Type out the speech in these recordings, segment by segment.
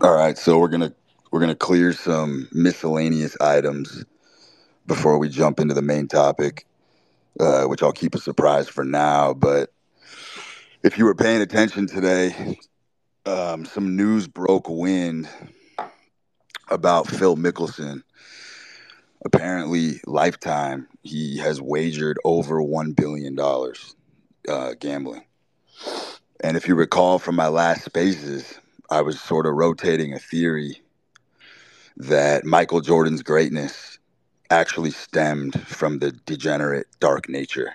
All right, so we're gonna clear some miscellaneous items before we jump into the main topic, which I'll keep a surprise for now. But if you were paying attention today, some news broke wind about Phil Mickelson. Apparently, lifetime he has wagered over $1 billion gambling. And if you recall from my last spaces, I was sort of rotating a theory that Michael Jordan's greatness actually stemmed from the degenerate dark nature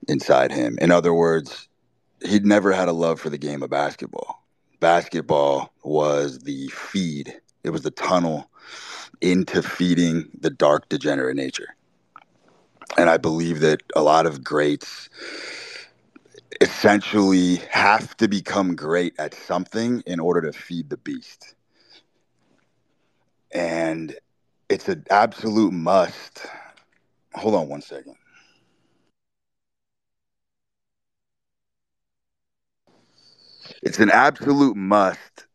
inside him. In other words, he'd never had a love for the game of basketball. Basketball was the feed, it was the tunnel into feeding the dark degenerate nature. And I believe that a lot of greats essentially have to become great at something in order to feed the beast. And it's an absolute must. Hold on one second. It's an absolute must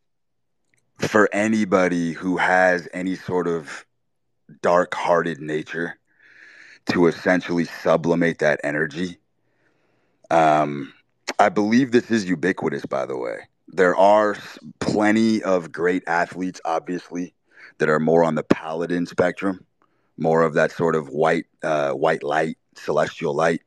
for anybody who has any sort of dark-hearted nature to essentially sublimate that energy. Um, I believe this is ubiquitous, by the way. There are plenty of great athletes, obviously, that are more on the paladin spectrum, more of that sort of white light, celestial light.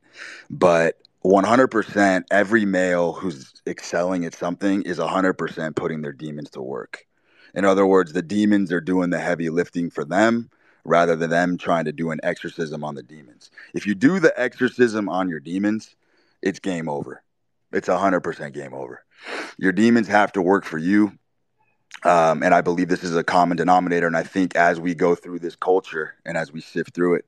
But 100%, every male who's excelling at something is 100% putting their demons to work. In other words, the demons are doing the heavy lifting for them rather than them trying to do an exorcism on the demons. If you do the exorcism on your demons, it's game over. It's 100% game over. Your demons have to work for you. And I believe this is a common denominator. And I think as we go through this culture and as we sift through it,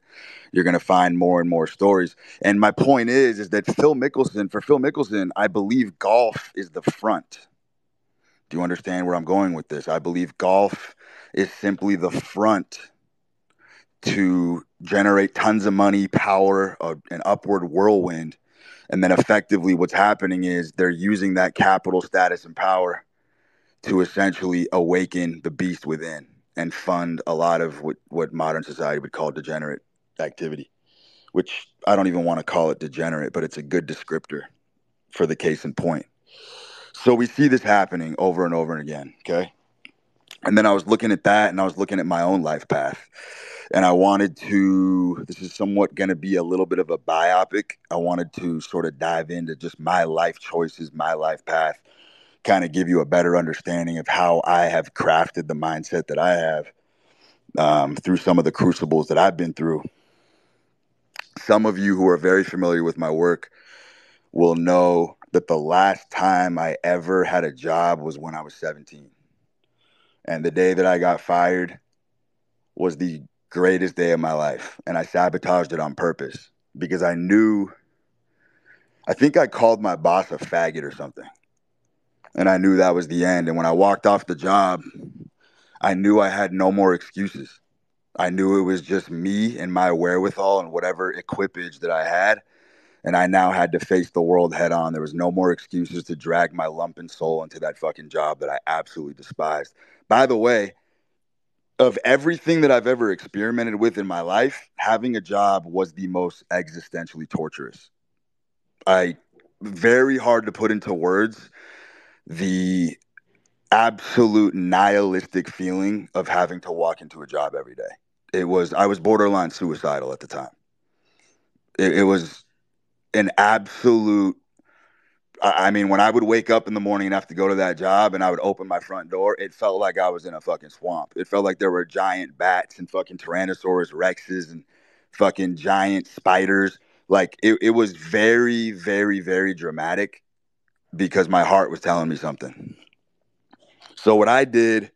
you're going to find more and more stories. And my point is that for Phil Mickelson, I believe golf is the front. Do you understand where I'm going with this? I believe golf is simply the front to generate tons of money, power, an upward whirlwind. And then effectively what's happening is they're using that capital, status, and power to essentially awaken the beast within and fund a lot of what modern society would call degenerate activity, which I don't even want to call it degenerate, but it's a good descriptor for the case in point. So we see this happening over and over and again, okay? And then I was looking at that and I was looking at my own life path. And I wanted to, this is somewhat going to be a little bit of a biopic. I wanted to sort of dive into just my life choices, my life path, kind of give you a better understanding of how I have crafted the mindset that I have through some of the crucibles that I've been through. Some of you who are very familiar with my work will know that the last time I ever had a job was when I was 17. And the day that I got fired was the greatest day of my life. And I sabotaged it on purpose because I think I called my boss a faggot or something. And I knew that was the end. And when I walked off the job, I knew I had no more excuses. I knew it was just me and my wherewithal and whatever equipage that I had. And I now had to face the world head on. There was no more excuses to drag my lumpen soul into that fucking job that I absolutely despised. By the way, of everything that I've ever experimented with in my life, having a job was the most existentially torturous. Very hard to put into words the absolute nihilistic feeling of having to walk into a job every day. I was borderline suicidal at the time. It was an absolute, I mean, when I would wake up in the morning and have to go to that job and I would open my front door, it felt like I was in a fucking swamp. It felt like there were giant bats and fucking Tyrannosaurus Rexes and fucking giant spiders. Like it was very, very, very dramatic because my heart was telling me something. So what I did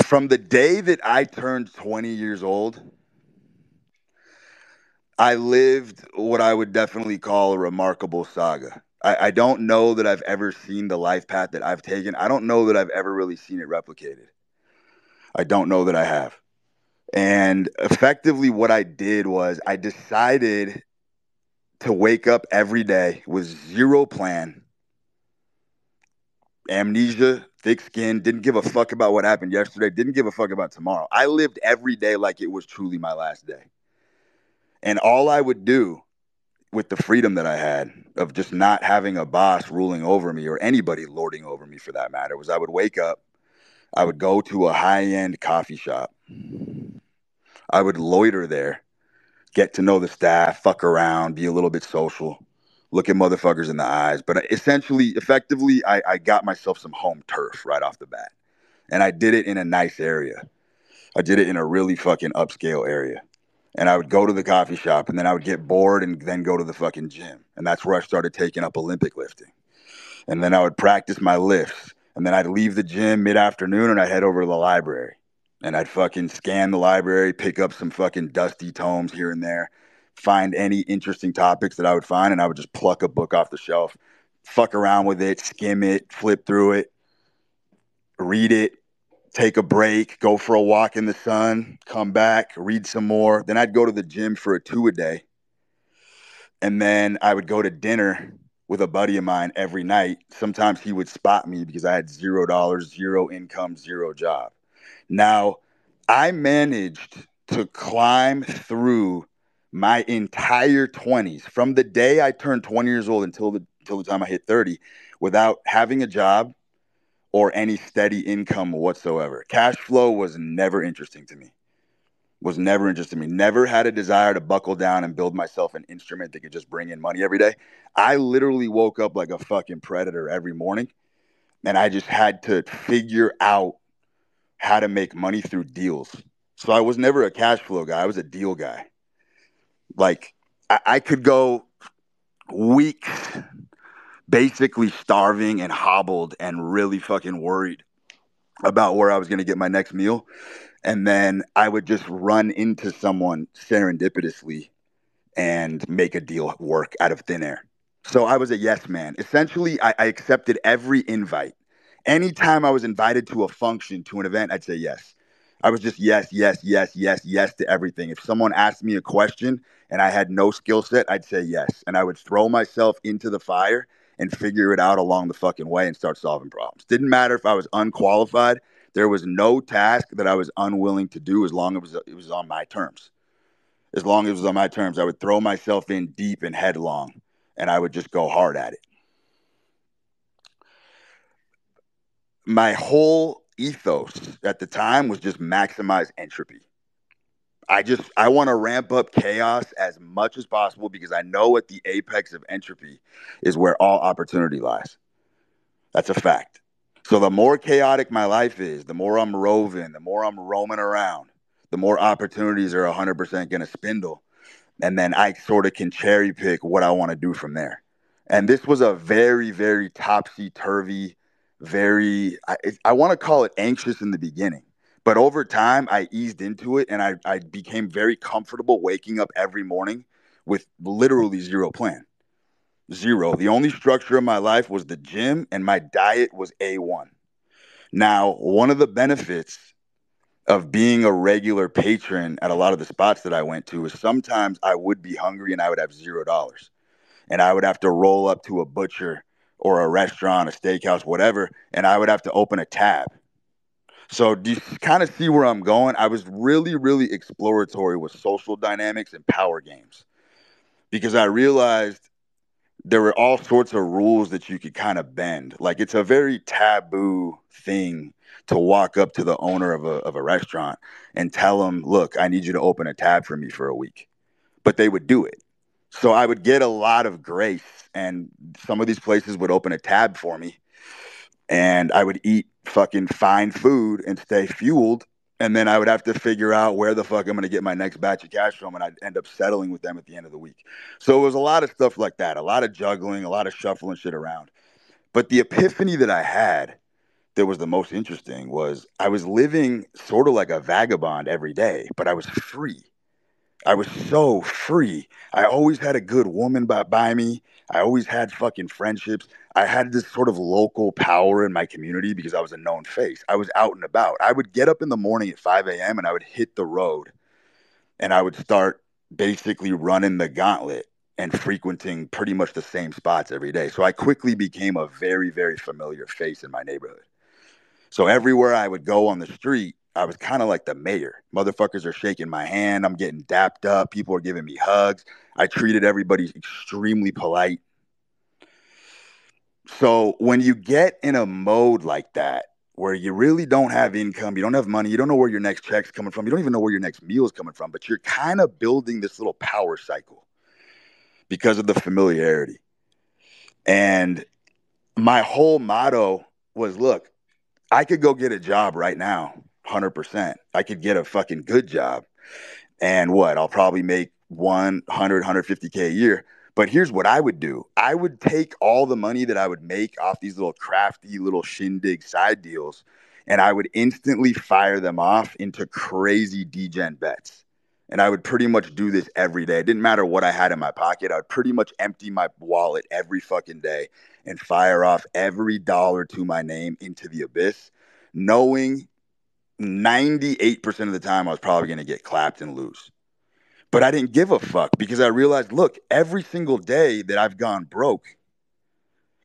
from the day that I turned 20 years old, I lived what I would definitely call a remarkable saga. I don't know that I've ever seen the life path that I've taken. I don't know that I've ever really seen it replicated. I don't know that I have. And effectively what I did was I decided to wake up every day with zero plan, amnesia, thick skin, didn't give a fuck about what happened yesterday, didn't give a fuck about tomorrow. I lived every day like it was truly my last day. And all I would do with the freedom that I had of just not having a boss ruling over me or anybody lording over me for that matter was I would wake up, I would go to a high-end coffee shop. I would loiter there, get to know the staff, fuck around, be a little bit social, look at motherfuckers in the eyes. But essentially, effectively, I got myself some home turf right off the bat. And I did it in a nice area. I did it in a really fucking upscale area. And I would go to the coffee shop and then I would get bored and then go to the fucking gym. And that's where I started taking up Olympic lifting. And then I would practice my lifts. And then I'd leave the gym mid-afternoon and I'd head over to the library. And I'd fucking scan the library, pick up some fucking dusty tomes here and there, find any interesting topics that I would find, and I would just pluck a book off the shelf, fuck around with it, skim it, flip through it, read it, take a break, go for a walk in the sun, come back, read some more. Then I'd go to the gym for a 2 a day. And then I would go to dinner with a buddy of mine every night. Sometimes he would spot me because I had $0, zero income, zero job. Now, I managed to climb through my entire 20s from the day I turned 20 years old until the time I hit 30 without having a job or any steady income whatsoever. Cash flow was never interesting to me. Never had a desire to buckle down and build myself an instrument that could just bring in money every day. I literally woke up like a fucking predator every morning, and I just had to figure out how to make money through deals. So I was never a cash flow guy. I was a deal guy. Like I could go weeks basically starving and hobbled and really fucking worried about where I was going to get my next meal. And then I would just run into someone serendipitously and make a deal work out of thin air. So I was a yes man. Essentially, I accepted every invite. Anytime I was invited to a function, to an event, I'd say yes. I was just yes, yes, yes, yes, yes to everything. If someone asked me a question and I had no skill set, I'd say yes. And I would throw myself into the fire and figure it out along the fucking way and start solving problems. Didn't matter if I was unqualified. There was no task that I was unwilling to do as long as it was on my terms. As long as it was on my terms, I would throw myself in deep and headlong, and I would just go hard at it. My whole ethos at the time was just maximize entropy. I want to ramp up chaos as much as possible because I know at the apex of entropy is where all opportunity lies. That's a fact. So the more chaotic my life is, the more I'm roving, the more I'm roaming around, the more opportunities are 100% going to spindle. And then I sort of can cherry pick what I want to do from there. And this was a very, very topsy-turvy, I want to call it anxious in the beginning. But over time, I eased into it and I became very comfortable waking up every morning with literally zero plan. Zero. The only structure of my life was the gym and my diet was A1. Now, one of the benefits of being a regular patron at a lot of the spots that I went to is sometimes I would be hungry and I would have $0. And I would have to roll up to a butcher or a restaurant, a steakhouse, whatever, and I would have to open a tab. So do you kind of see where I'm going? I was really, really exploratory with social dynamics and power games because I realized there were all sorts of rules that you could kind of bend. Like it's a very taboo thing to walk up to the owner of a restaurant and tell them, look, I need you to open a tab for me for a week. But they would do it. So I would get a lot of grace and some of these places would open a tab for me and I would eat fucking fine food and stay fueled. And then I would have to figure out where the fuck I'm going to get my next batch of cash from. And I'd end up settling with them at the end of the week. So it was a lot of stuff like that, a lot of juggling, a lot of shuffling shit around. But the epiphany that I had that was the most interesting was I was living sort of like a vagabond every day, but I was free. I was so free. I always had a good woman by me. I always had fucking friendships. I had this sort of local power in my community because I was a known face. I was out and about. I would get up in the morning at 5 a.m. and I would hit the road and I would start basically running the gauntlet and frequenting pretty much the same spots every day. So I quickly became a very, very familiar face in my neighborhood. So everywhere I would go on the street, I was kind of like the mayor. Motherfuckers are shaking my hand. I'm getting dapped up. People are giving me hugs. I treated everybody extremely polite. So when you get in a mode like that, where you really don't have income, you don't have money, you don't know where your next check's coming from, you don't even know where your next meal is coming from, but you're kind of building this little power cycle because of the familiarity. And my whole motto was, look, I could go get a job right now, 100%. I could get a fucking good job. And what? I'll probably make 100, 150K a year. But here's what I would do. I would take all the money that I would make off these little crafty little shindig side deals, and I would instantly fire them off into crazy degen bets. And I would pretty much do this every day. It didn't matter what I had in my pocket. I would pretty much empty my wallet every fucking day and fire off every dollar to my name into the abyss, knowing 98% of the time I was probably going to get clapped and lose. But I didn't give a fuck because I realized, look, every single day that I've gone broke,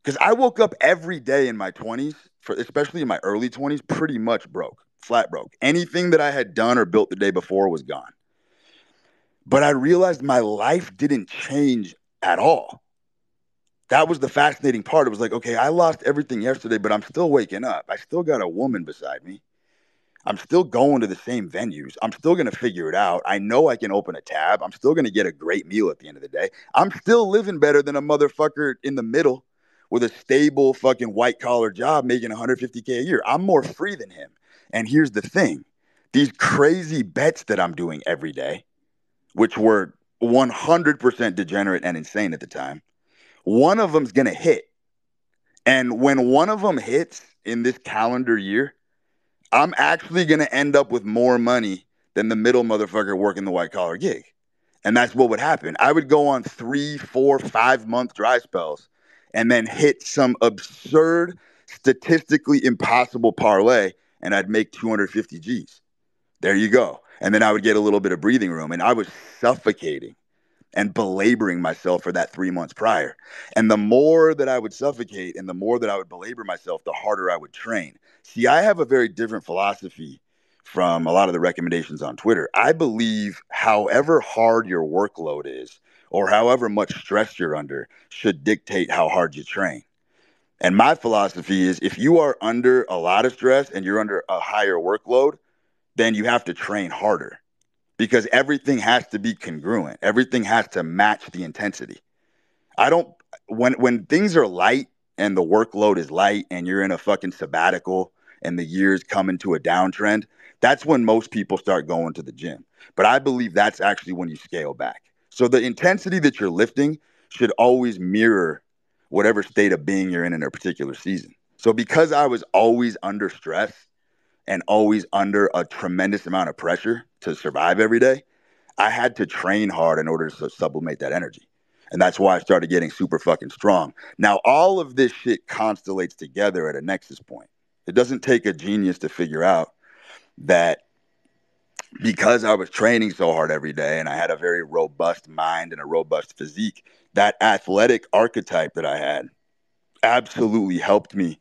because I woke up every day in my 20s, especially in my early 20s, pretty much broke, flat broke. Anything that I had done or built the day before was gone. But I realized my life didn't change at all. That was the fascinating part. It was like, okay, I lost everything yesterday, but I'm still waking up. I still got a woman beside me. I'm still going to the same venues. I'm still going to figure it out. I know I can open a tab. I'm still going to get a great meal at the end of the day. I'm still living better than a motherfucker in the middle with a stable fucking white collar job making 150K a year. I'm more free than him. And here's the thing. These crazy bets that I'm doing every day, which were 100% degenerate and insane at the time, one of them's going to hit. And when one of them hits in this calendar year, I'm actually going to end up with more money than the middle motherfucker working the white collar gig. And that's what would happen. I would go on 3, 4, 5 month dry spells and then hit some absurd, statistically impossible parlay, and I'd make 250 G's. There you go. And then I would get a little bit of breathing room, and I was suffocating and belaboring myself for that 3 months prior. And the more that I would suffocate and the more that I would belabor myself, the harder I would train. See, I have a very different philosophy from a lot of the recommendations on Twitter. I believe however hard your workload is or however much stress you're under should dictate how hard you train. And my philosophy is if you are under a lot of stress and you're under a higher workload, then you have to train harder because everything has to be congruent. Everything has to match the intensity. I don't when things are light and the workload is light and you're in a fucking sabbatical and the year's coming to a downtrend, that's when most people start going to the gym. But I believe that's actually when you scale back. So the intensity that you're lifting should always mirror whatever state of being you're in a particular season. So because I was always under stress and always under a tremendous amount of pressure to survive every day, I had to train hard in order to sublimate that energy. And that's why I started getting super fucking strong. Now, all of this shit constellates together at a nexus point. It doesn't take a genius to figure out that because I was training so hard every day and I had a very robust mind and a robust physique, that athletic archetype that I had absolutely helped me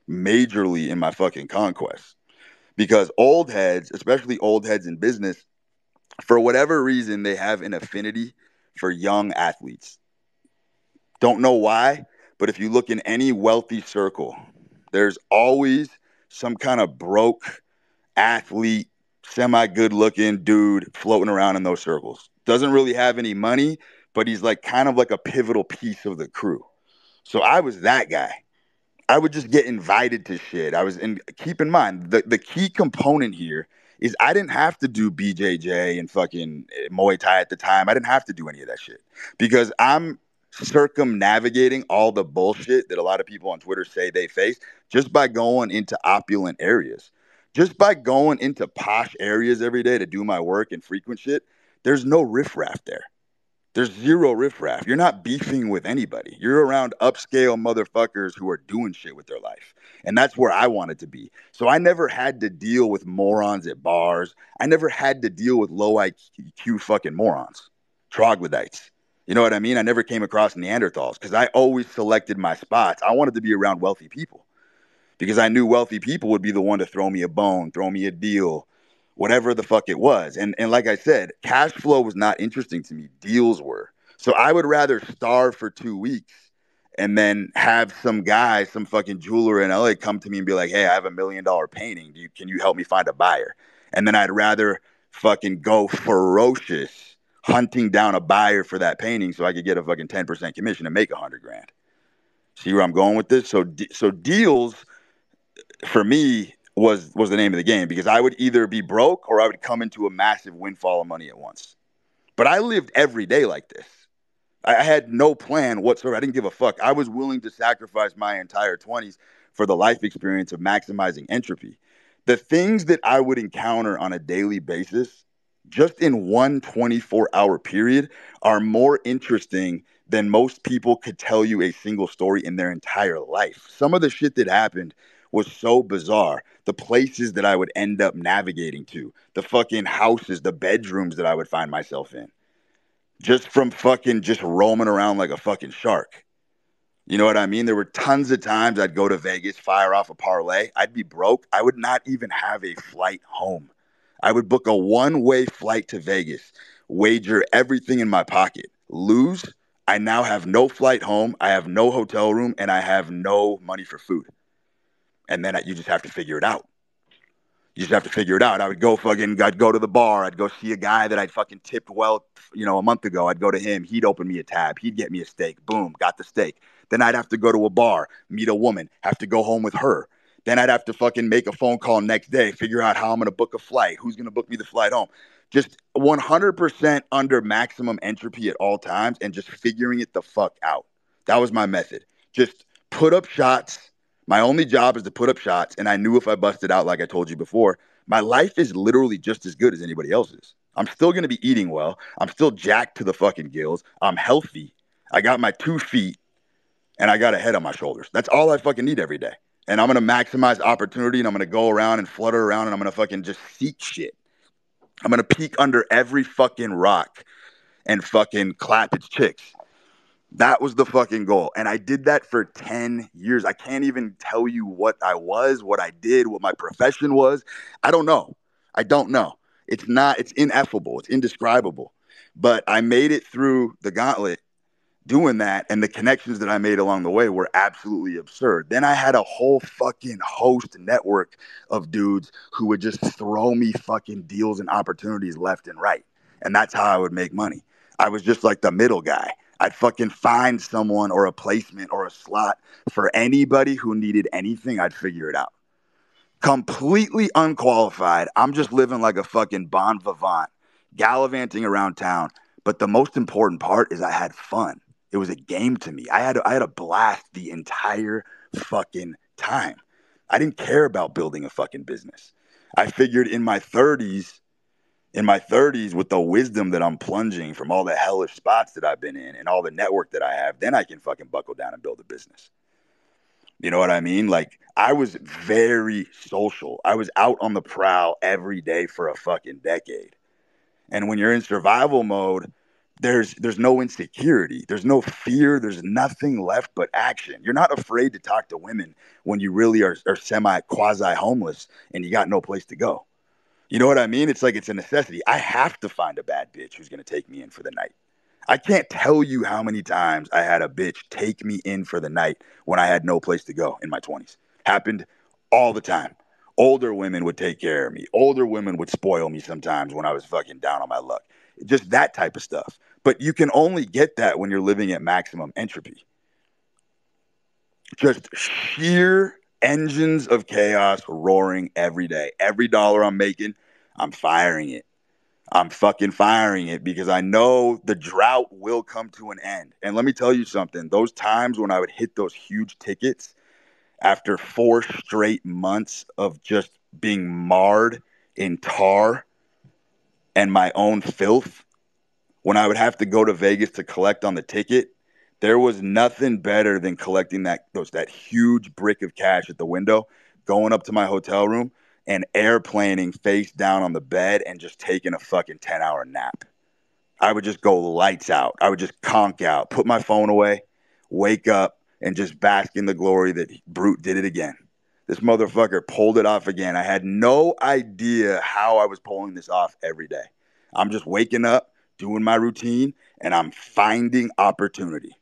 majorly in my fucking conquest. Because old heads, especially old heads in business, for whatever reason, they have an affinity for young athletes. Don't know why, but if you look in any wealthy circle, there's always some kind of broke athlete, semi good looking dude floating around in those circles. Doesn't really have any money, but he's like kind of like a pivotal piece of the crew. So I was that guy. I would just get invited to shit. Keep in mind, the key component here is I didn't have to do BJJ and fucking Muay Thai at the time. I didn't have to do any of that shit because I'm circumnavigating all the bullshit that a lot of people on Twitter say they face just by going into opulent areas. Just by going into posh areas every day to do my work and frequent shit, there's no riffraff there. There's zero riffraff. You're not beefing with anybody. You're around upscale motherfuckers who are doing shit with their life. And that's where I wanted to be. So I never had to deal with morons at bars. I never had to deal with low IQ fucking morons, troglodytes. You know what I mean? I never came across Neanderthals because I always selected my spots. I wanted to be around wealthy people because I knew wealthy people would be the one to throw me a bone, throw me a deal, whatever the fuck it was. And like I said, cash flow was not interesting to me. Deals were. So I would rather starve for 2 weeks and then have some guy, some fucking jeweler in LA come to me and be like, hey, I have $1 million painting. Can you help me find a buyer? And then I'd rather fucking go ferocious hunting down a buyer for that painting so I could get a fucking 10% commission and make $100,000. See where I'm going with this? So deals for me was the name of the game because I would either be broke or I would come into a massive windfall of money at once. But I lived every day like this. I had no plan whatsoever. I didn't give a fuck. I was willing to sacrifice my entire 20s for the life experience of maximizing entropy. The things that I would encounter on a daily basis, just in one 24-hour period, are more interesting than most people could tell you a single story in their entire life. Some of the shit that happened was so bizarre. The places that I would end up navigating to, the fucking houses, the bedrooms that I would find myself in just from fucking just roaming around like a fucking shark. You know what I mean? There were tons of times I'd go to Vegas, fire off a parlay. I'd be broke. I would not even have a flight home. I would book a one-way flight to Vegas, wager everything in my pocket, lose. I now have no flight home. I have no hotel room and I have no money for food. And then you just have to figure it out. You just have to figure it out. I'd go to the bar. I'd go see a guy that I'd fucking tipped well, a month ago. I'd go to him. He'd open me a tab. He'd get me a steak. Boom, got the steak. Then I'd have to go to a bar, meet a woman, have to go home with her. Then I'd have to fucking make a phone call next day, figure out how I'm going to book a flight, who's going to book me the flight home. Just 100% under maximum entropy at all times and just figuring it the fuck out. That was my method. Just put up shots. My only job is to put up shots, and I knew if I busted out, like I told you before, my life is literally just as good as anybody else's. I'm still going to be eating well. I'm still jacked to the fucking gills. I'm healthy. I got my 2 feet, and I got a head on my shoulders. That's all I fucking need every day. And I'm going to maximize opportunity, and I'm going to go around and flutter around, and I'm going to fucking just seek shit. I'm going to peek under every fucking rock and fucking clap its chicks. That was the fucking goal. And I did that for 10 years. I can't even tell you what I was, what I did, what my profession was. I don't know. It's ineffable. It's indescribable. But I made it through the gauntlet doing that. And the connections that I made along the way were absolutely absurd. Then I had a whole fucking host network of dudes who would just throw me fucking deals and opportunities left and right. And that's how I would make money. I was just like the middle guy. I'd fucking find someone or a placement or a slot for anybody who needed anything. I'd figure it out. Completely unqualified. I'm just living like a fucking bon vivant, gallivanting around town. But the most important part is I had fun. It was a game to me. I had a blast the entire fucking time. I didn't care about building a fucking business. I figured in my 30s, with the wisdom that I'm plunging from all the hellish spots that I've been in and all the network that I have, then I can fucking buckle down and build a business. You know what I mean? Like, I was very social. I was out on the prowl every day for a fucking decade. And when you're in survival mode, there's no insecurity. There's no fear. There's nothing left but action. You're not afraid to talk to women when you really are quasi homeless and you got no place to go. You know what I mean? It's like it's a necessity. I have to find a bad bitch who's going to take me in for the night. I can't tell you how many times I had a bitch take me in for the night when I had no place to go in my 20s. Happened all the time. Older women would take care of me. Older women would spoil me sometimes when I was fucking down on my luck. Just that type of stuff. But you can only get that when you're living at maximum entropy. Just sheer engines of chaos roaring every day. Every dollar I'm making, I'm firing it. I'm fucking firing it because I know the drought will come to an end. And let me tell you something. Those times when I would hit those huge tickets after 4 straight months of just being marred in tar and my own filth, when I would have to go to Vegas to collect on the ticket, there was nothing better than collecting that huge brick of cash at the window, going up to my hotel room and airplaning face down on the bed and just taking a fucking 10-hour nap. I would just go lights out. I would just conk out, put my phone away, wake up, and just bask in the glory that Brute did it again. This motherfucker pulled it off again. I had no idea how I was pulling this off every day. I'm just waking up, doing my routine, and I'm finding opportunity.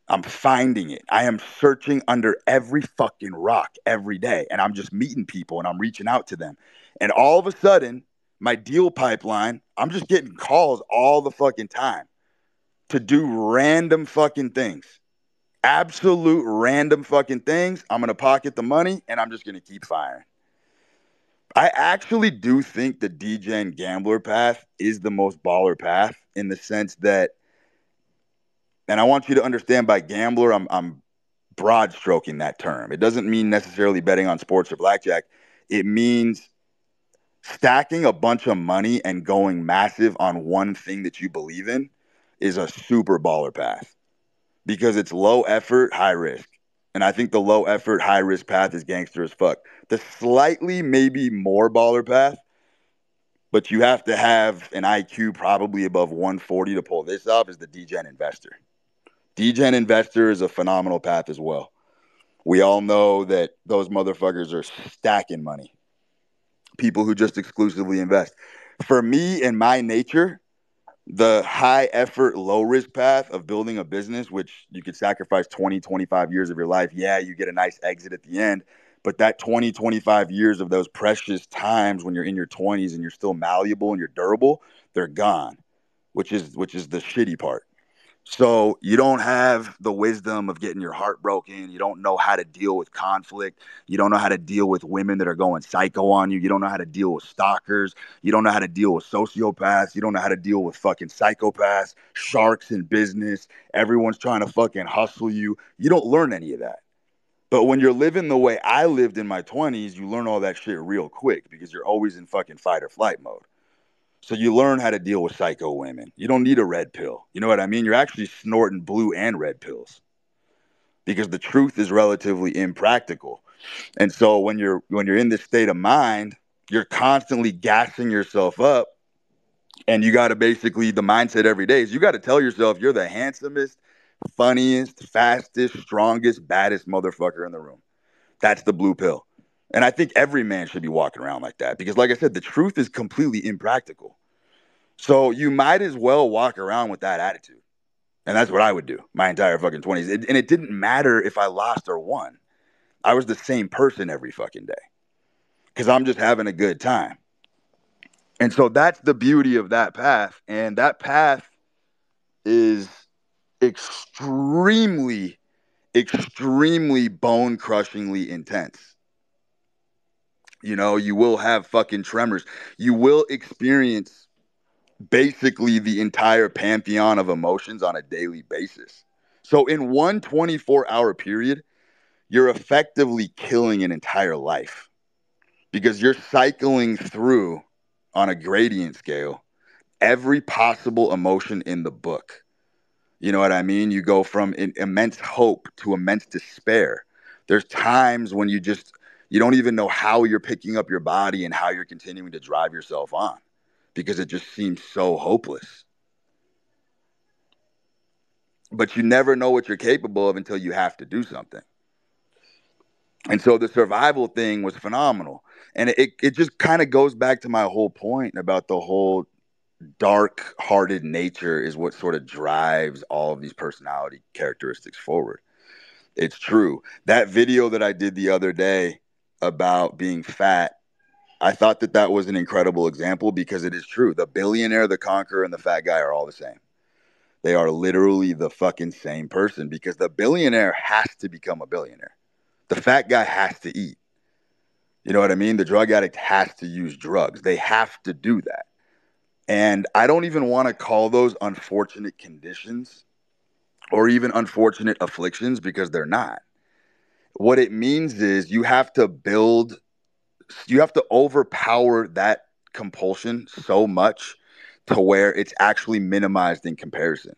I'm finding it. I am searching under every fucking rock every day, and I'm just meeting people and I'm reaching out to them. And all of a sudden, my deal pipeline, I'm just getting calls all the fucking time to do random fucking things. Absolute random fucking things. I'm going to pocket the money and I'm just going to keep firing. I actually do think the DGen gambler path is the most baller path in the sense that, and I want you to understand by gambler, I'm broad stroking that term. It doesn't mean necessarily betting on sports or blackjack. It means stacking a bunch of money and going massive on one thing that you believe in is a super baller path because it's low effort, high risk. And I think the low effort, high risk path is gangster as fuck. The slightly maybe more baller path, but you have to have an IQ probably above 140 to pull this off, is the DGen investor. DGen investor is a phenomenal path as well. We all know that those motherfuckers are stacking money. People who just exclusively invest. For me and my nature, the high effort, low risk path of building a business, which you could sacrifice 20, 25 years of your life. Yeah, you get a nice exit at the end. But that 20, 25 years of those precious times when you're in your 20s and you're still malleable and you're durable, they're gone, which is the shitty part. So you don't have the wisdom of getting your heart broken. You don't know how to deal with conflict. You don't know how to deal with women that are going psycho on you. You don't know how to deal with stalkers. You don't know how to deal with sociopaths. You don't know how to deal with fucking psychopaths, sharks in business. Everyone's trying to fucking hustle you. You don't learn any of that. But when you're living the way I lived in my 20s, you learn all that shit real quick because you're always in fucking fight or flight mode. So you learn how to deal with psycho women. You don't need a red pill. You know what I mean? You're actually snorting blue and red pills because the truth is relatively impractical. And so when you're in this state of mind, you're constantly gassing yourself up, and you got to basically, the mindset every day is you got to tell yourself you're the handsomest, funniest, fastest, strongest, baddest motherfucker in the room. That's the blue pill. And I think every man should be walking around like that because, like I said, the truth is completely impractical. So you might as well walk around with that attitude. And that's what I would do my entire fucking 20s. And it didn't matter if I lost or won. I was the same person every fucking day because I'm just having a good time. And so that's the beauty of that path. And that path is extremely, extremely bone crushingly intense. You know, you will have fucking tremors. You will experience basically the entire pantheon of emotions on a daily basis. So in one 24-hour period, you're effectively killing an entire life because you're cycling through on a gradient scale every possible emotion in the book. You know what I mean? You go from immense hope to immense despair. There's times when you don't even know how you're picking up your body and how you're continuing to drive yourself on because it just seems so hopeless. But you never know what you're capable of until you have to do something. And so the survival thing was phenomenal. And it just kind of goes back to my whole point about the whole dark-hearted nature is what sort of drives all of these personality characteristics forward. It's true. That video that I did the other day about being fat, I thought that was an incredible example because it is true. The billionaire, the conqueror, and the fat guy are all the same. They are literally the fucking same person because the billionaire has to become a billionaire. The fat guy has to eat. You know what I mean? The drug addict has to use drugs. They have to do that. And I don't even want to call those unfortunate conditions or even unfortunate afflictions because they're not. What it means is you have to overpower that compulsion so much to where it's actually minimized in comparison.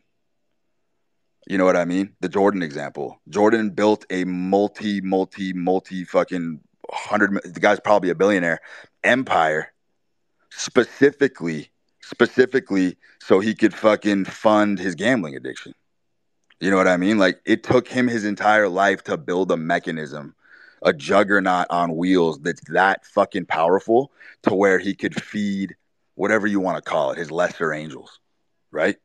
You know what I mean? The Jordan example. Jordan built a multi fucking the guy's probably a billionaire empire specifically specifically so he could fucking fund his gambling addiction. You know what I mean? Like, it took him his entire life to build a mechanism, a juggernaut on wheels that's that fucking powerful to where he could feed whatever you want to call it, his lesser angels, right?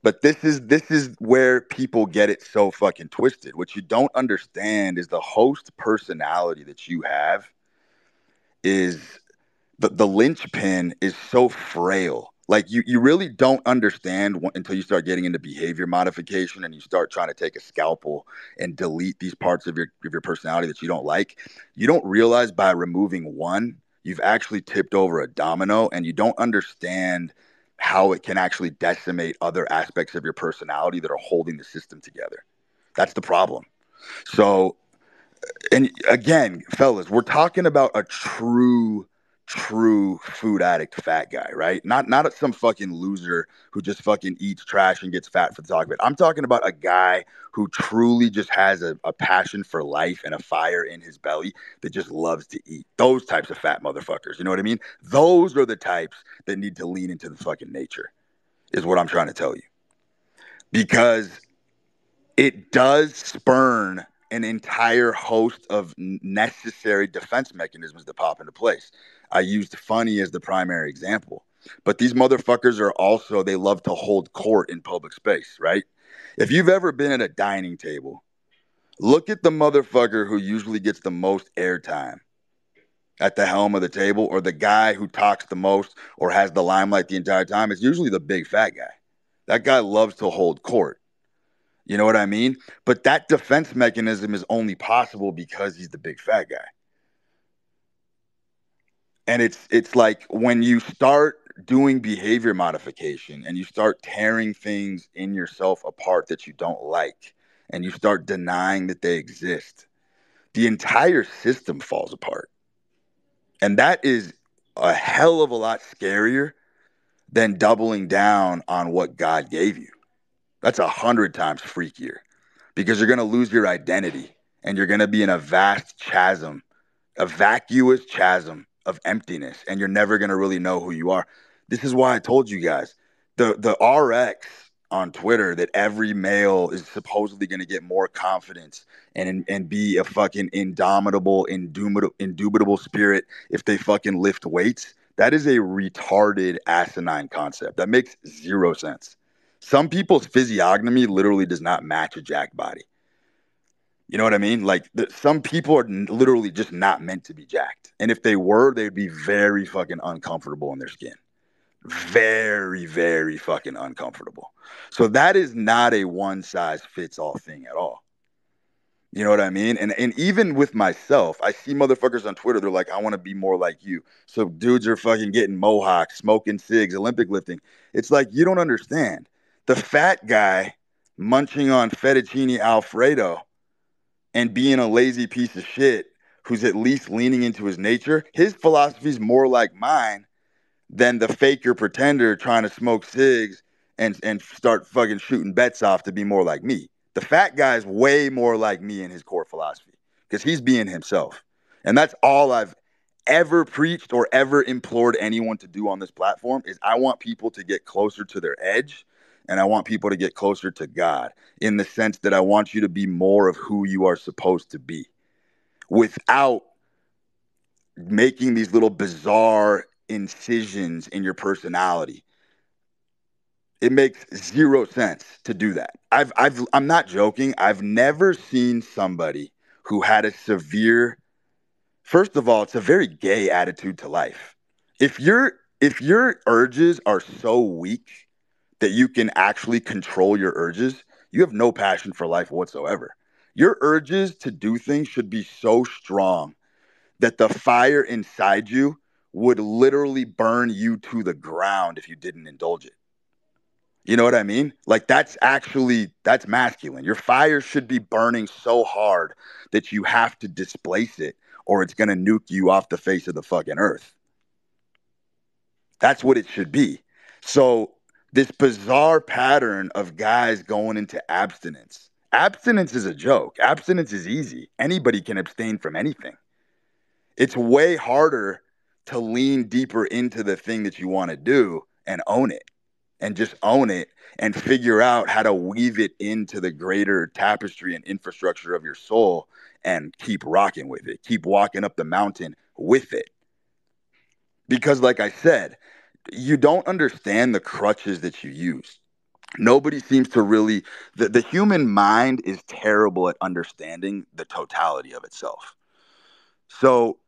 But this is where people get it so fucking twisted. What you don't understand is the host personality that you have is the linchpin is so frail. Like, you really don't understand until you start getting into behavior modification and you start trying to take a scalpel and delete these parts of your personality that you don't like. You don't realize by removing one, you've actually tipped over a domino, and you don't understand how it can actually decimate other aspects of your personality that are holding the system together. That's the problem. So, and again, fellas, we're talking about a true food addict fat guy, right? Not some fucking loser who just fucking eats trash and gets fat for the talk of it. I'm talking about a guy who truly just has a passion for life and a fire in his belly that just loves to eat. Those types of fat motherfuckers, you know what I mean? Those are the types that need to lean into the fucking nature, is what I'm trying to tell you. Because it does spurn an entire host of necessary defense mechanisms that pop into place. I used funny as the primary example, but these motherfuckers are also, they love to hold court in public space, right? If you've ever been at a dining table, look at the motherfucker who usually gets the most airtime at the helm of the table, or the guy who talks the most or has the limelight the entire time. It's usually the big fat guy. That guy loves to hold court. You know what I mean? But that defense mechanism is only possible because he's the big fat guy. And it's like when you start doing behavior modification and you start tearing things in yourself apart that you don't like, and you start denying that they exist, the entire system falls apart. And that is a hell of a lot scarier than doubling down on what God gave you. That's 100 times freakier, because you're going to lose your identity and you're going to be in a vast chasm, a vacuous chasm of emptiness, and you're never going to really know who you are. This is why I told you guys, the RX on Twitter, that every male is supposedly going to get more confidence and be a fucking indubitable spirit if they fucking lift weights. That is a retarded, asinine concept. That makes zero sense. Some people's physiognomy literally does not match a jacked body. You know what I mean? Like, some people are literally just not meant to be jacked. And if they were, they'd be very fucking uncomfortable in their skin. Very, very fucking uncomfortable. So that is not a one size fits all thing at all. You know what I mean? And even with myself, I see motherfuckers on Twitter, they're like, I want to be more like you. So dudes are fucking getting mohawks, smoking cigs, Olympic lifting. It's like, you don't understand. The fat guy munching on fettuccine Alfredo and being a lazy piece of shit who's at least leaning into his nature, his philosophy is more like mine than the faker pretender trying to smoke cigs and start fucking shooting bets off to be more like me. The fat guy's way more like me in his core philosophy because he's being himself. And that's all I've ever preached or ever implored anyone to do on this platform. Is I want people to get closer to their edge, and I want people to get closer to God, in the sense that I want you to be more of who you are supposed to be without making these little bizarre incisions in your personality. It makes zero sense to do that. I'm not joking. I've never seen somebody who had a severe, first of all, it's a very gay attitude to life. If your urges are so weak that you can actually control your urges, you have no passion for life whatsoever. Your urges to do things should be so strong that the fire inside you would literally burn you to the ground if you didn't indulge it. You know what I mean? Like, that's masculine. Your fire should be burning so hard that you have to displace it or it's going to nuke you off the face of the fucking earth. That's what it should be. So this bizarre pattern of guys going into abstinence. Abstinence is a joke. Abstinence is easy. Anybody can abstain from anything. It's way harder to lean deeper into the thing that you want to do and own it, and just own it and figure out how to weave it into the greater tapestry and infrastructure of your soul and keep rocking with it, keep walking up the mountain with it. Because like I said, you don't understand the crutches that you use. Nobody seems to really, the human mind is terrible at understanding the totality of itself. So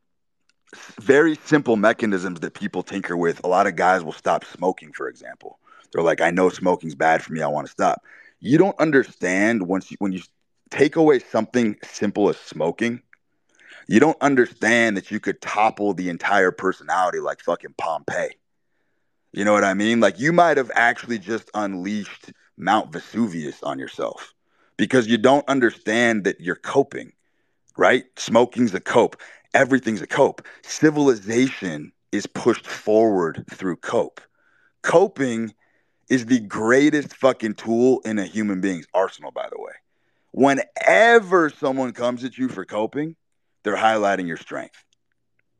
very simple mechanisms that people tinker with. A lot of guys will stop smoking, for example. They're like, I know smoking's bad for me. I want to stop. You don't understand when you take away something simple as smoking, you don't understand that you could topple the entire personality like fucking Pompeii. You know what I mean? Like you might have actually just unleashed Mount Vesuvius on yourself because you don't understand that you're coping, right? Smoking's a cope. Everything's a cope. Civilization is pushed forward through cope. Coping is the greatest fucking tool in a human being's arsenal, by the way. Whenever someone comes at you for coping, they're highlighting your strength.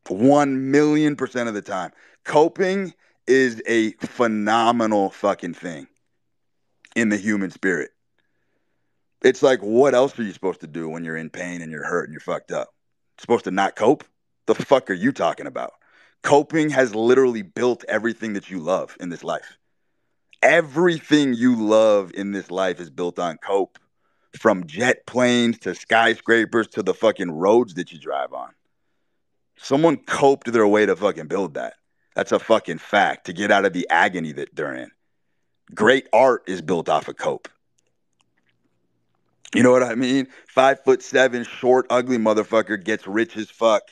1,000,000% of the time. Coping is a phenomenal fucking thing in the human spirit. It's like, what else are you supposed to do when you're in pain and you're hurt and you're fucked up? Supposed to not cope? The fuck are you talking about? Coping has literally built everything that you love in this life. Everything you love in this life is built on cope. From jet planes to skyscrapers to the fucking roads that you drive on. Someone coped their way to fucking build that. That's a fucking fact, to get out of the agony that they're in. Great art is built off of cope. You know what I mean? 5'7", short, ugly motherfucker gets rich as fuck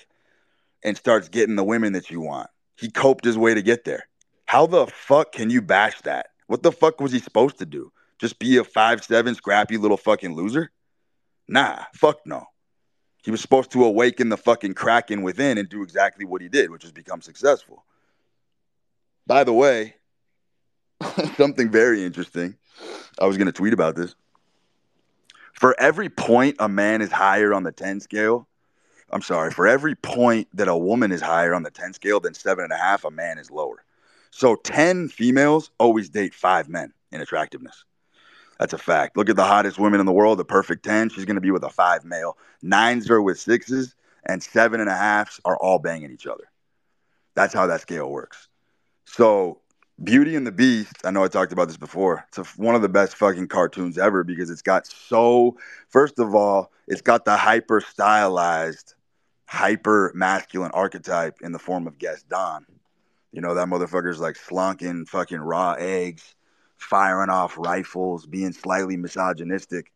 and starts getting the women that you want. He coped his way to get there. How the fuck can you bash that? What the fuck was he supposed to do? Just be a 5'7", scrappy little fucking loser? Nah, fuck no. He was supposed to awaken the fucking Kraken within and do exactly what he did, which is become successful. By the way, something very interesting. I was going to tweet about this. For every point a man is higher on the 10 scale, for every point that a woman is higher on the 10 scale than 7.5, a man is lower. So 10 females always date 5 men in attractiveness. That's a fact. Look at the hottest women in the world, the perfect 10. She's going to be with a 5 male. 9s are with 6s, and 7.5s are all banging each other. That's how that scale works. So Beauty and the Beast, I know I talked about this before. It's one of the best fucking cartoons ever because it's got first of all, it's got the hyper stylized, hyper masculine archetype in the form of Gaston. You know, that motherfucker's like slunking fucking raw eggs, firing off rifles, being slightly misogynistic.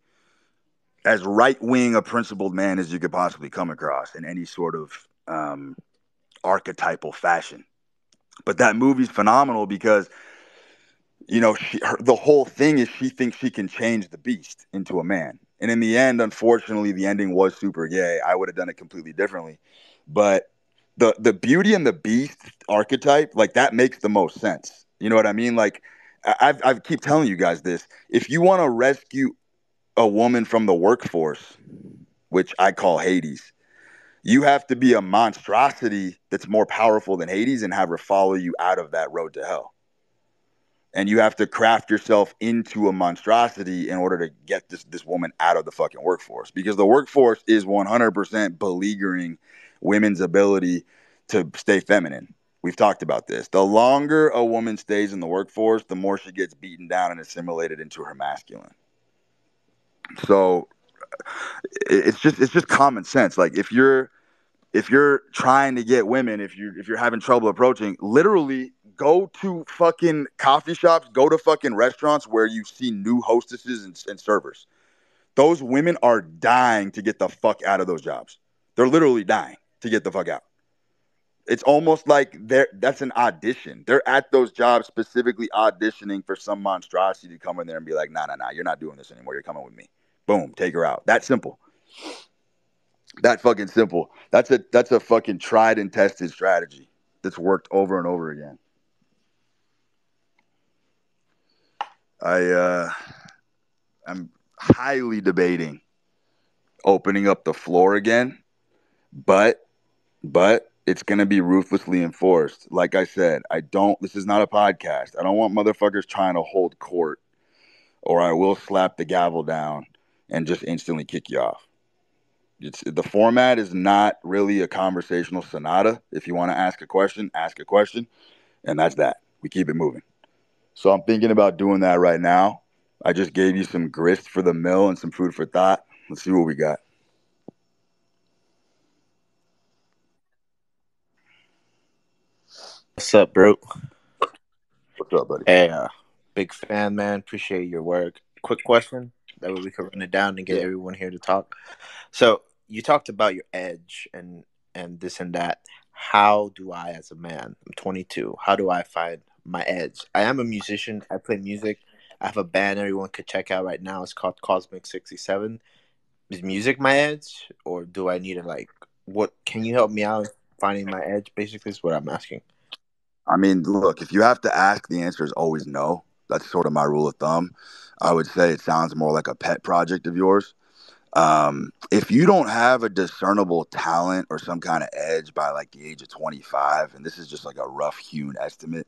As right-wing a principled man as you could possibly come across in any sort of archetypal fashion. But that movie's phenomenal because, you know, the whole thing is she thinks she can change the beast into a man. And in the end, unfortunately, the ending was super gay. I would have done it completely differently. But the Beauty and the Beast archetype, like that makes the most sense. You know what I mean? Like I keep telling you guys this. If you want to rescue a woman from the workforce, which I call Hades, you have to be a monstrosity that's more powerful than Hades and have her follow you out of that road to hell. And you have to craft yourself into a monstrosity in order to get this woman out of the fucking workforce. Because the workforce is 100% beleaguering women's ability to stay feminine. We've talked about this. The longer a woman stays in the workforce, the more she gets beaten down and assimilated into her masculine. So it's just common sense. Like if you're trying to get women, if you're having trouble approaching, literally go to fucking coffee shops, go to fucking restaurants where you see new hostesses and servers. Those women are dying to get the fuck out of those jobs. They're literally dying to get the fuck out. It's almost like that's an audition. They're at those jobs specifically auditioning for some monstrosity to come in there and be like, nah, you're not doing this anymore. You're coming with me. Boom, take her out. That simple. That fucking simple. That's a fucking tried and tested strategy that's worked over and over again. I'm highly debating opening up the floor again, but It's going to be ruthlessly enforced. Like I said, this is not a podcast. I don't want motherfuckers trying to hold court, or I will slap the gavel down and just instantly kick you off. The format is not really a conversational sonata. If you want to ask a question, and that's that. We keep it moving. So I'm thinking about doing that right now. I just gave you some grist for the mill and some food for thought. Let's see what we got. What's up, bro? What's up, buddy? Hey, big fan, man. Appreciate your work. Quick question. That way we can run it down and get Yeah. everyone here to talk. So you talked about your edge and this and that. How do I, as a man, I'm 22. How do I find my edge? I am a musician. I play music. I have a band everyone could check out right now. It's called Cosmic 67. Is music my edge, or do I need to like? What can you help me out finding my edge? Basically, is what I'm asking. I mean, look, if you have to ask, the answer is always no. That's sort of my rule of thumb. I would say it sounds more like a pet project of yours. If you don't have a discernible talent or some kind of edge by like the age of 25, and this is just like a rough hewn estimate,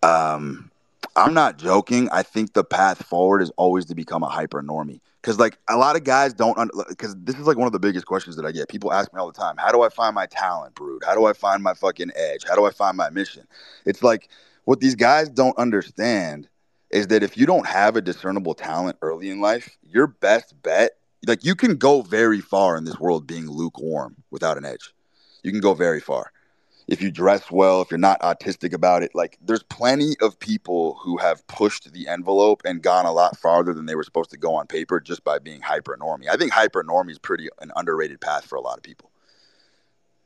um, I'm not joking. I think the path forward is always to become a hyper normie. Because like a lot of guys don't, because this is like one of the biggest questions that I get. People ask me all the time, how do I find my talent, Brood? How do I find my fucking edge? How do I find my mission? It's like what these guys don't understand is that if you don't have a discernible talent early in life, your best bet, like you can go very far in this world being lukewarm without an edge. You can go very far if you dress well, if you're not autistic about it. Like there's plenty of people who have pushed the envelope and gone a lot farther than they were supposed to go on paper just by being hyper normie. I think hyper normie is pretty an underrated path for a lot of people.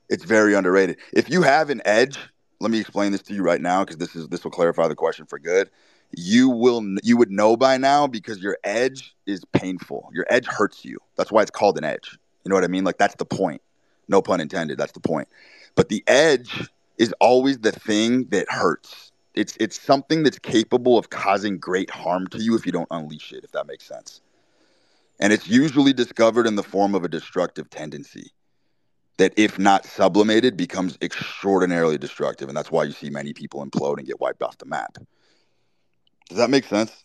It's very underrated. If you have an edge, let me explain this to you right now because this will clarify the question for good. You would know by now because your edge is painful. Your edge hurts you. That's why it's called an edge. You know what I mean? Like that's the point. No pun intended. That's the point. But the edge is always the thing that hurts. It's something that's capable of causing great harm to you if you don't unleash it, if that makes sense. And it's usually discovered in the form of a destructive tendency that, if not sublimated, becomes extraordinarily destructive. And that's why you see many people implode and get wiped off the map. Does that make sense?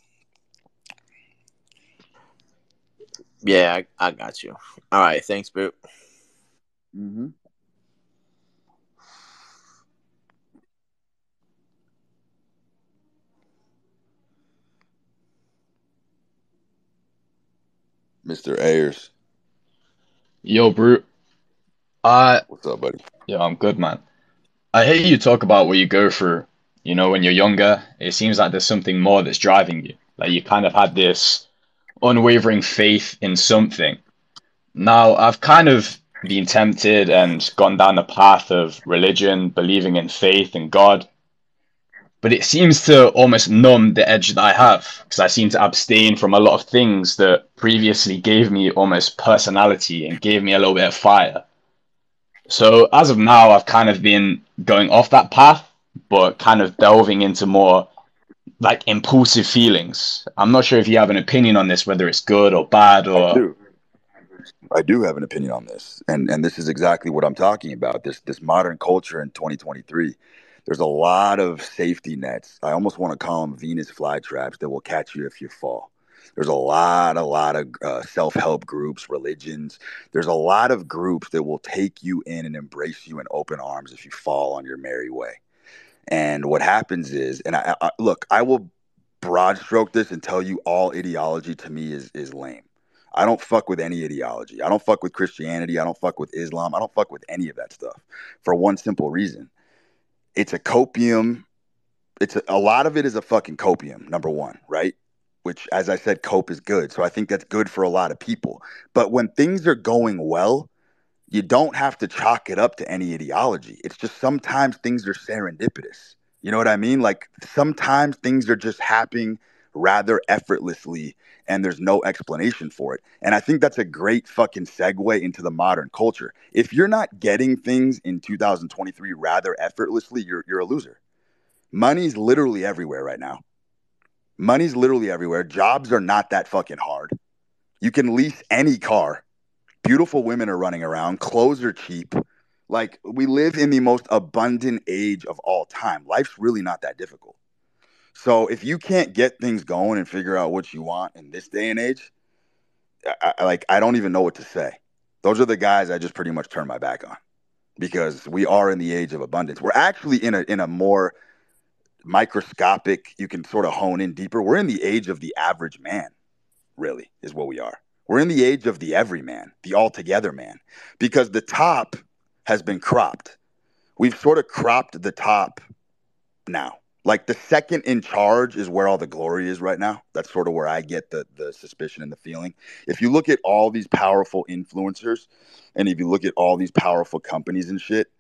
Yeah, I got you. All right, thanks, bro. Mm-hmm. Mr. Ayers. Yo, Brute. Uh, What's up, buddy? yeah, I'm good, man. I hear you talk about what you go through. You know, when you're younger, it seems like there's something more that's driving you. Like you kind of had this unwavering faith in something. Now, I've kind of been tempted and gone down the path of religion, believing in faith and God, but it seems to almost numb the edge that I have because I seem to abstain from a lot of things that previously gave me almost personality and gave me a little bit of fire. So as of now, I've kind of been going off that path, but kind of delving into more like impulsive feelings. I'm not sure if you have an opinion on this, whether it's good or bad I or do. I do have an opinion on this, and this is exactly what I'm talking about. This modern culture in 2023. There's a lot of safety nets. I almost want to call them Venus flytraps that will catch you if you fall. There's a lot of self-help groups, religions. There's a lot of groups that will take you in and embrace you in open arms if you fall on your merry way. And what happens is, and look, I will broad stroke this and tell you all ideology to me is lame. I don't fuck with any ideology. I don't fuck with Christianity. I don't fuck with Islam. I don't fuck with any of that stuff for one simple reason. It's a copium. A lot of it is a fucking copium, number one, right? Which, as I said, cope is good. So I think that's good for a lot of people. But when things are going well, you don't have to chalk it up to any ideology. It's just sometimes things are serendipitous. You know what I mean? Like sometimes things are just happening rather effortlessly and there's no explanation for it. And I think that's a great fucking segue into the modern culture. If you're not getting things in 2023 rather effortlessly, you're a loser. Money's literally everywhere right now. Money's literally everywhere. Jobs are not that fucking hard. You can lease any car. Beautiful women are running around. Clothes are cheap. Like, we live in the most abundant age of all time. Life's really not that difficult. So if you can't get things going and figure out what you want in this day and age, I don't even know what to say. Those are the guys I just pretty much turn my back on, because we are in the age of abundance. We're actually in a more microscopic, you can sort of hone in deeper. We're in the age of the average man, really, is what we are. We're in the age of the everyman, the altogether man, because the top has been cropped. We've sort of cropped the top now. Like, the second in charge is where all the glory is right now. That's sort of where I get the suspicion and the feeling. If you look at all these powerful influencers, and if you look at all these powerful companies and shit,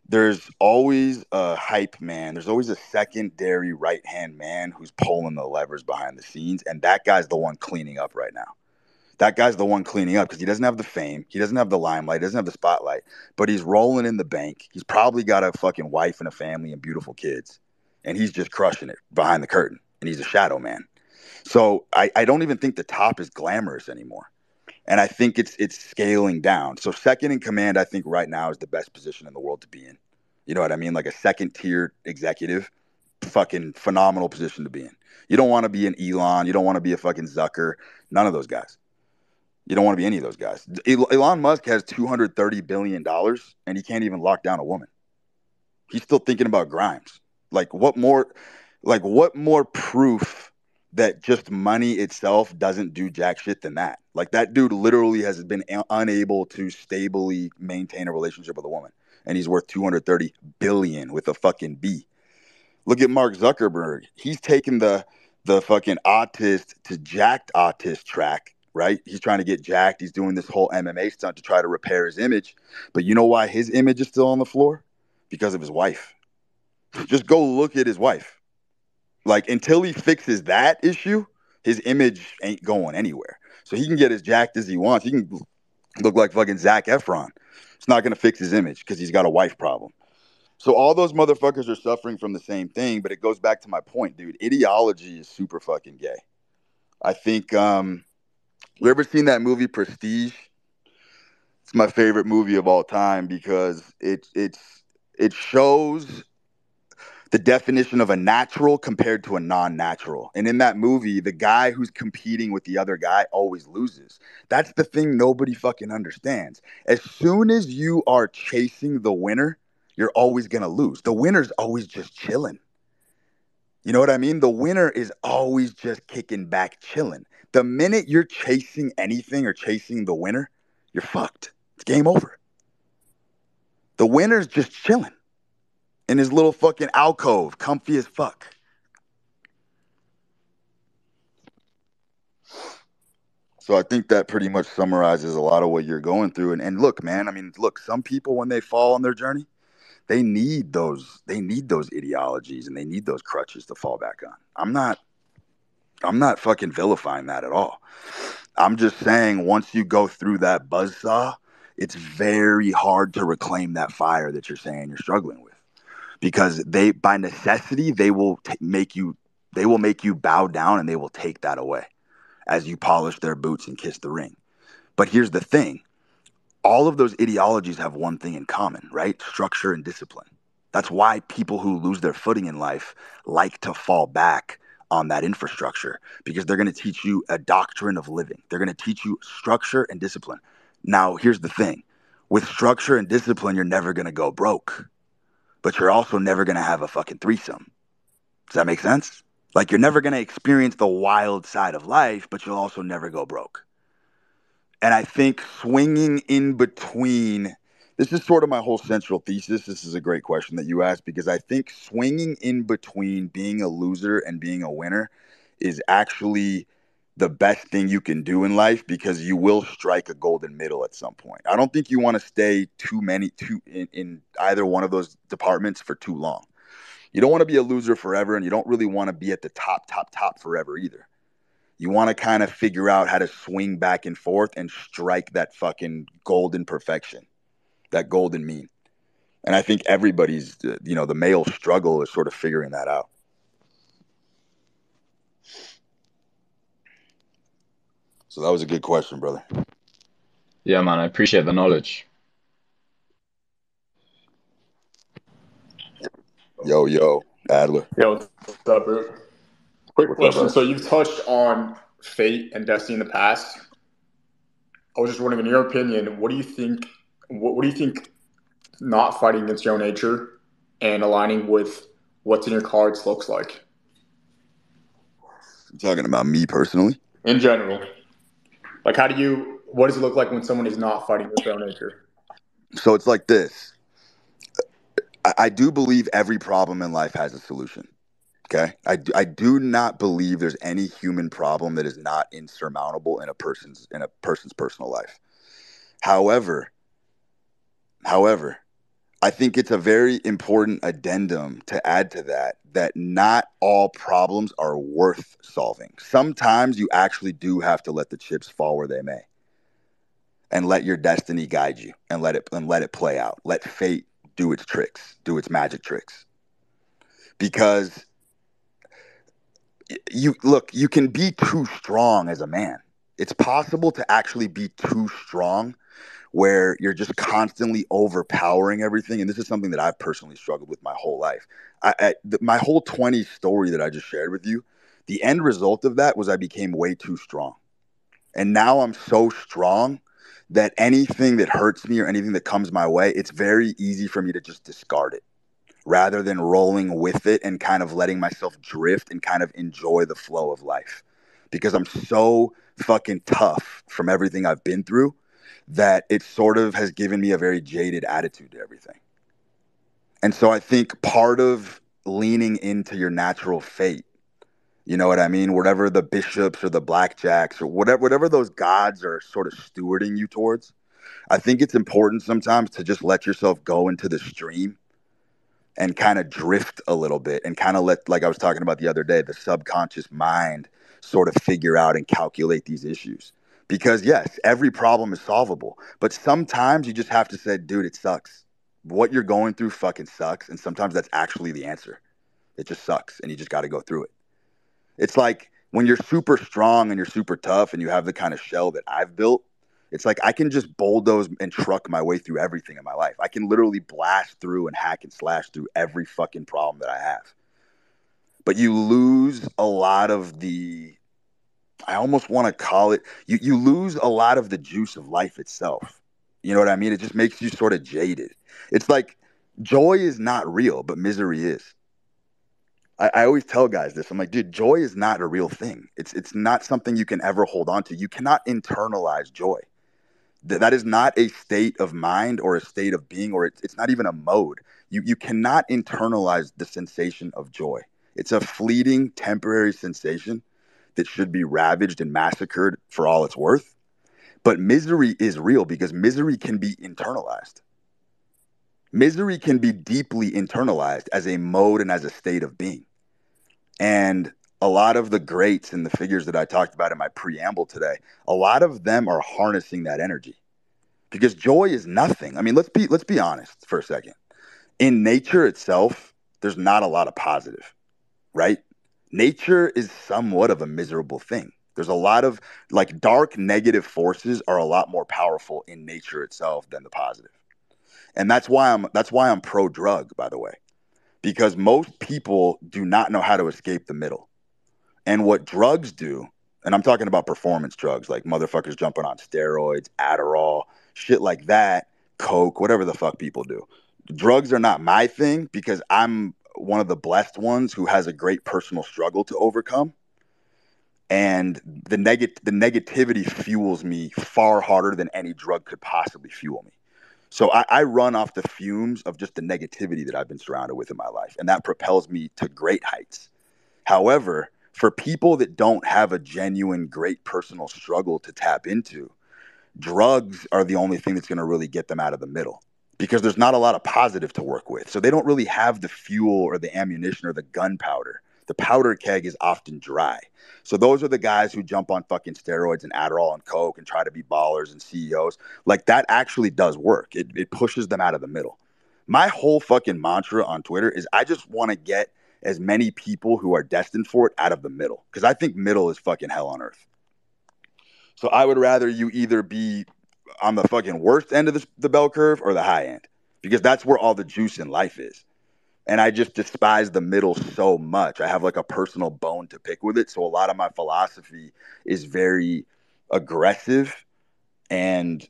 there's always a hype man. There's always a secondary right hand man who's pulling the levers behind the scenes, and that guy's the one cleaning up right now. That guy's the one cleaning up because he doesn't have the fame, he doesn't have the limelight, he doesn't have the spotlight, but he's rolling in the bank. He's probably got a fucking wife and a family and beautiful kids, and he's just crushing it behind the curtain, and he's a shadow man. So I don't even think the top is glamorous anymore, and I think it's scaling down. So second in command, I think right now is the best position in the world to be in. You know what I mean? Like a second tier executive, fucking phenomenal position to be in. You don't want to be an Elon. You don't want to be a fucking Zucker. None of those guys. You don't want to be any of those guys. Elon Musk has $230 billion, and he can't even lock down a woman. He's still thinking about Grimes. Like, what more? Like, what more proof that just money itself doesn't do jack shit than that? Like, that dude literally has been unable to stably maintain a relationship with a woman, and he's worth 230 billion with a fucking B. Look at Mark Zuckerberg. He's taken the fucking autist to jacked autist track, right? He's trying to get jacked. He's doing this whole MMA stunt to try to repair his image. But you know why his image is still on the floor? Because of his wife. Just go look at his wife. Like, until he fixes that issue, his image ain't going anywhere. So he can get as jacked as he wants. He can look like fucking Zac Efron. It's not going to fix his image because he's got a wife problem. So all those motherfuckers are suffering from the same thing, but it goes back to my point, dude. Ideology is super fucking gay. I think you ever seen that movie Prestige? It's my favorite movie of all time because it shows the definition of a natural compared to a non-natural. And in that movie, the guy who's competing with the other guy always loses. That's the thing nobody fucking understands. As soon as you are chasing the winner, you're always going to lose. The winner's always just chilling. You know what I mean? The winner is always just kicking back, chilling. The minute you're chasing anything or chasing the winner, you're fucked. It's game over. The winner's just chilling in his little fucking alcove, comfy as fuck. So I think that pretty much summarizes a lot of what you're going through. And look, man, I mean, look, some people when they fall on their journey, they need those ideologies and they need those crutches to fall back on. I'm not fucking vilifying that at all. I'm just saying once you go through that buzzsaw, it's very hard to reclaim that fire that you're saying you're struggling with, because they, by necessity, they will make you bow down, and they will take that away as you polish their boots and kiss the ring. But here's the thing. All of those ideologies have one thing in common, right? Structure and discipline. That's why people who lose their footing in life like to fall back on that infrastructure, because they're going to teach you a doctrine of living. They're going to teach you structure and discipline. Now, here's the thing. With structure and discipline, you're never going to go broke, but you're also never going to have a fucking threesome. Does that make sense? Like, you're never going to experience the wild side of life, but you'll also never go broke. And I think swinging in between, this is sort of my whole central thesis. This is a great question that you asked, because I think swinging in between being a loser and being a winner is actually the best thing you can do in life, because you will strike a golden middle at some point. I don't think you want to stay in either one of those departments for too long. You don't want to be a loser forever, and you don't really want to be at the top forever either. You want to kind of figure out how to swing back and forth and strike that fucking golden perfection, that golden mean. And I think everybody's, the male struggle is sort of figuring that out. So that was a good question, brother. Yeah, man, I appreciate the knowledge. Yo, yo, Adler. Yo, what's up, bro? Quick What's up, question. brother? So you've touched on fate and destiny in the past. I was just wondering, in your opinion, what do you think? What do you think? Not fighting against your own nature and aligning with what's in your cards looks like I'm talking about me personally. in general. Like, how do you? What does it look like when someone is not fighting with their own nature? So it's like this. I do believe every problem in life has a solution. Okay, I do not believe there's any human problem that is not insurmountable in a person's personal life. However, however, I think it's a very important addendum to add to that not all problems are worth solving. Sometimes you actually do have to let the chips fall where they may and let your destiny guide you and let it play out. Let fate do its tricks, do its magic tricks. Because you can be too strong as a man. It's possible to actually be too strong where you're just constantly overpowering everything. And this is something that I've personally struggled with my whole life. My whole 20s story that I just shared with you, the end result of that was I became way too strong. And now I'm so strong that anything that hurts me or anything that comes my way, it's very easy for me to just discard it rather than rolling with it and kind of letting myself drift and kind of enjoy the flow of life. Because I'm so fucking tough from everything I've been through that it sort of has given me a very jaded attitude to everything. And so I think part of leaning into your natural fate, you know what I mean? Whatever the bishops or the blackjacks or whatever those gods are sort of stewarding you towards, I think it's important sometimes to just let yourself go into the stream and kind of drift a little bit and kind of let, like I was talking about the other day, the subconscious mind sort of figure out and calculate these issues. Because yes, every problem is solvable, but sometimes you just have to say, dude, it sucks. What you're going through fucking sucks. And sometimes that's actually the answer. It just sucks and you just got to go through it. It's like when you're super strong and you're super tough and you have the kind of shell that I've built, it's like I can just bulldoze and truck my way through everything in my life. I can literally blast through and hack and slash through every fucking problem that I have. But you lose a lot of the, I almost want to call it, you lose a lot of the juice of life itself. You know what I mean? It just makes you sort of jaded. It's like joy is not real, but misery is. I always tell guys this. I'm like, dude, joy is not a real thing. It's not something you can ever hold on to. You cannot internalize joy. That is not a state of mind or a state of being, or it's not even a mode. You cannot internalize the sensation of joy. It's a fleeting, temporary sensation that should be ravaged and massacred for all it's worth. But misery is real because misery can be internalized. Misery can be deeply internalized as a mode and as a state of being. And a lot of the greats and the figures that I talked about in my preamble today, a lot of them are harnessing that energy. Because joy is nothing. I mean, let's be honest for a second. In nature itself, there's not a lot of positive, right? Nature is somewhat of a miserable thing. There's a lot of like dark negative forces are a lot more powerful in nature itself than the positive. And that's why I'm pro drug, by the way. Because most people do not know how to escape the middle. And what drugs do, and I'm talking about performance drugs, like motherfuckers jumping on steroids, Adderall, shit like that, Coke, whatever the fuck people do. Drugs are not my thing because I'm one of the blessed ones who has a great personal struggle to overcome. And the negativity fuels me far harder than any drug could possibly fuel me. So I run off the fumes of just the negativity that I've been surrounded with in my life. And that propels me to great heights. However, for people that don't have a genuine great personal struggle to tap into, drugs are the only thing that's going to really get them out of the middle because there's not a lot of positive to work with. So they don't really have the fuel or the ammunition or the gunpowder. The powder keg is often dry. So those are the guys who jump on fucking steroids and Adderall and Coke and try to be ballers and CEOs. Like that actually does work. It pushes them out of the middle. My whole fucking mantra on Twitter is I just want to get as many people who are destined for it out of the middle because I think middle is fucking hell on earth. So I would rather you either be on the fucking worst end of the bell curve or the high end because that's where all the juice in life is. And I just despise the middle so much. I have like a personal bone to pick with it. So a lot of my philosophy is very aggressive, and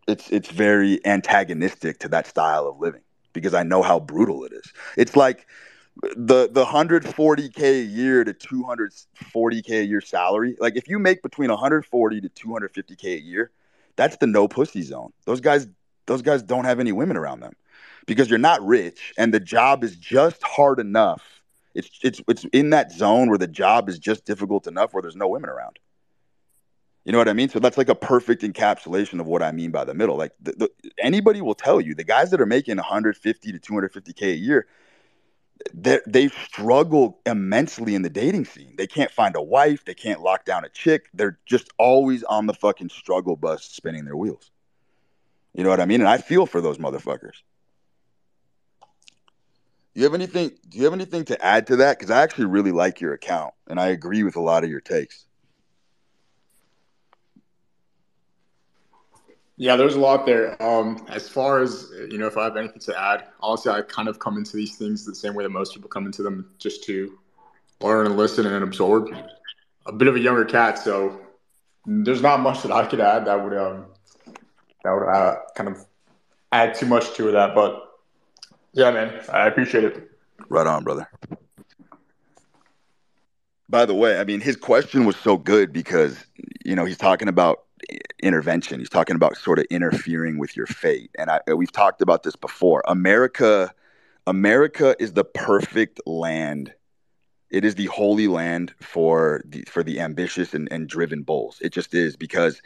it's very antagonistic to that style of living because I know how brutal it is. It's like the 140K a year to 240K a year salary. Like if you make between 140 to 250K a year, that's the no pussy zone. Those guys don't have any women around them because you're not rich and the job is just hard enough. It's in that zone where the job is just difficult enough where there's no women around. You know what I mean? So that's like a perfect encapsulation of what I mean by the middle. Like anybody will tell you, the guys that are making 150 to 250K a year, they struggle immensely in the dating scene. They can't find a wife. They can't lock down a chick. They're just always on the fucking struggle bus spinning their wheels. You know what I mean? And I feel for those motherfuckers. Do you have anything to add to that? Because I actually really like your account, and I agree with a lot of your takes. Yeah, there's a lot there. As far as if I have anything to add, honestly, I kind of come into these things the same way that most people come into them, just to learn and listen and absorb. A bit of a younger cat, so there's not much that I could add that would kind of add too much to that. But yeah, man, I appreciate it. Right on, brother. By the way, I mean, his question was so good because, he's talking about intervention. He's talking about sort of interfering with your fate. And we've talked about this before. America is the perfect land. It is the holy land for the ambitious and driven bulls. It just is, because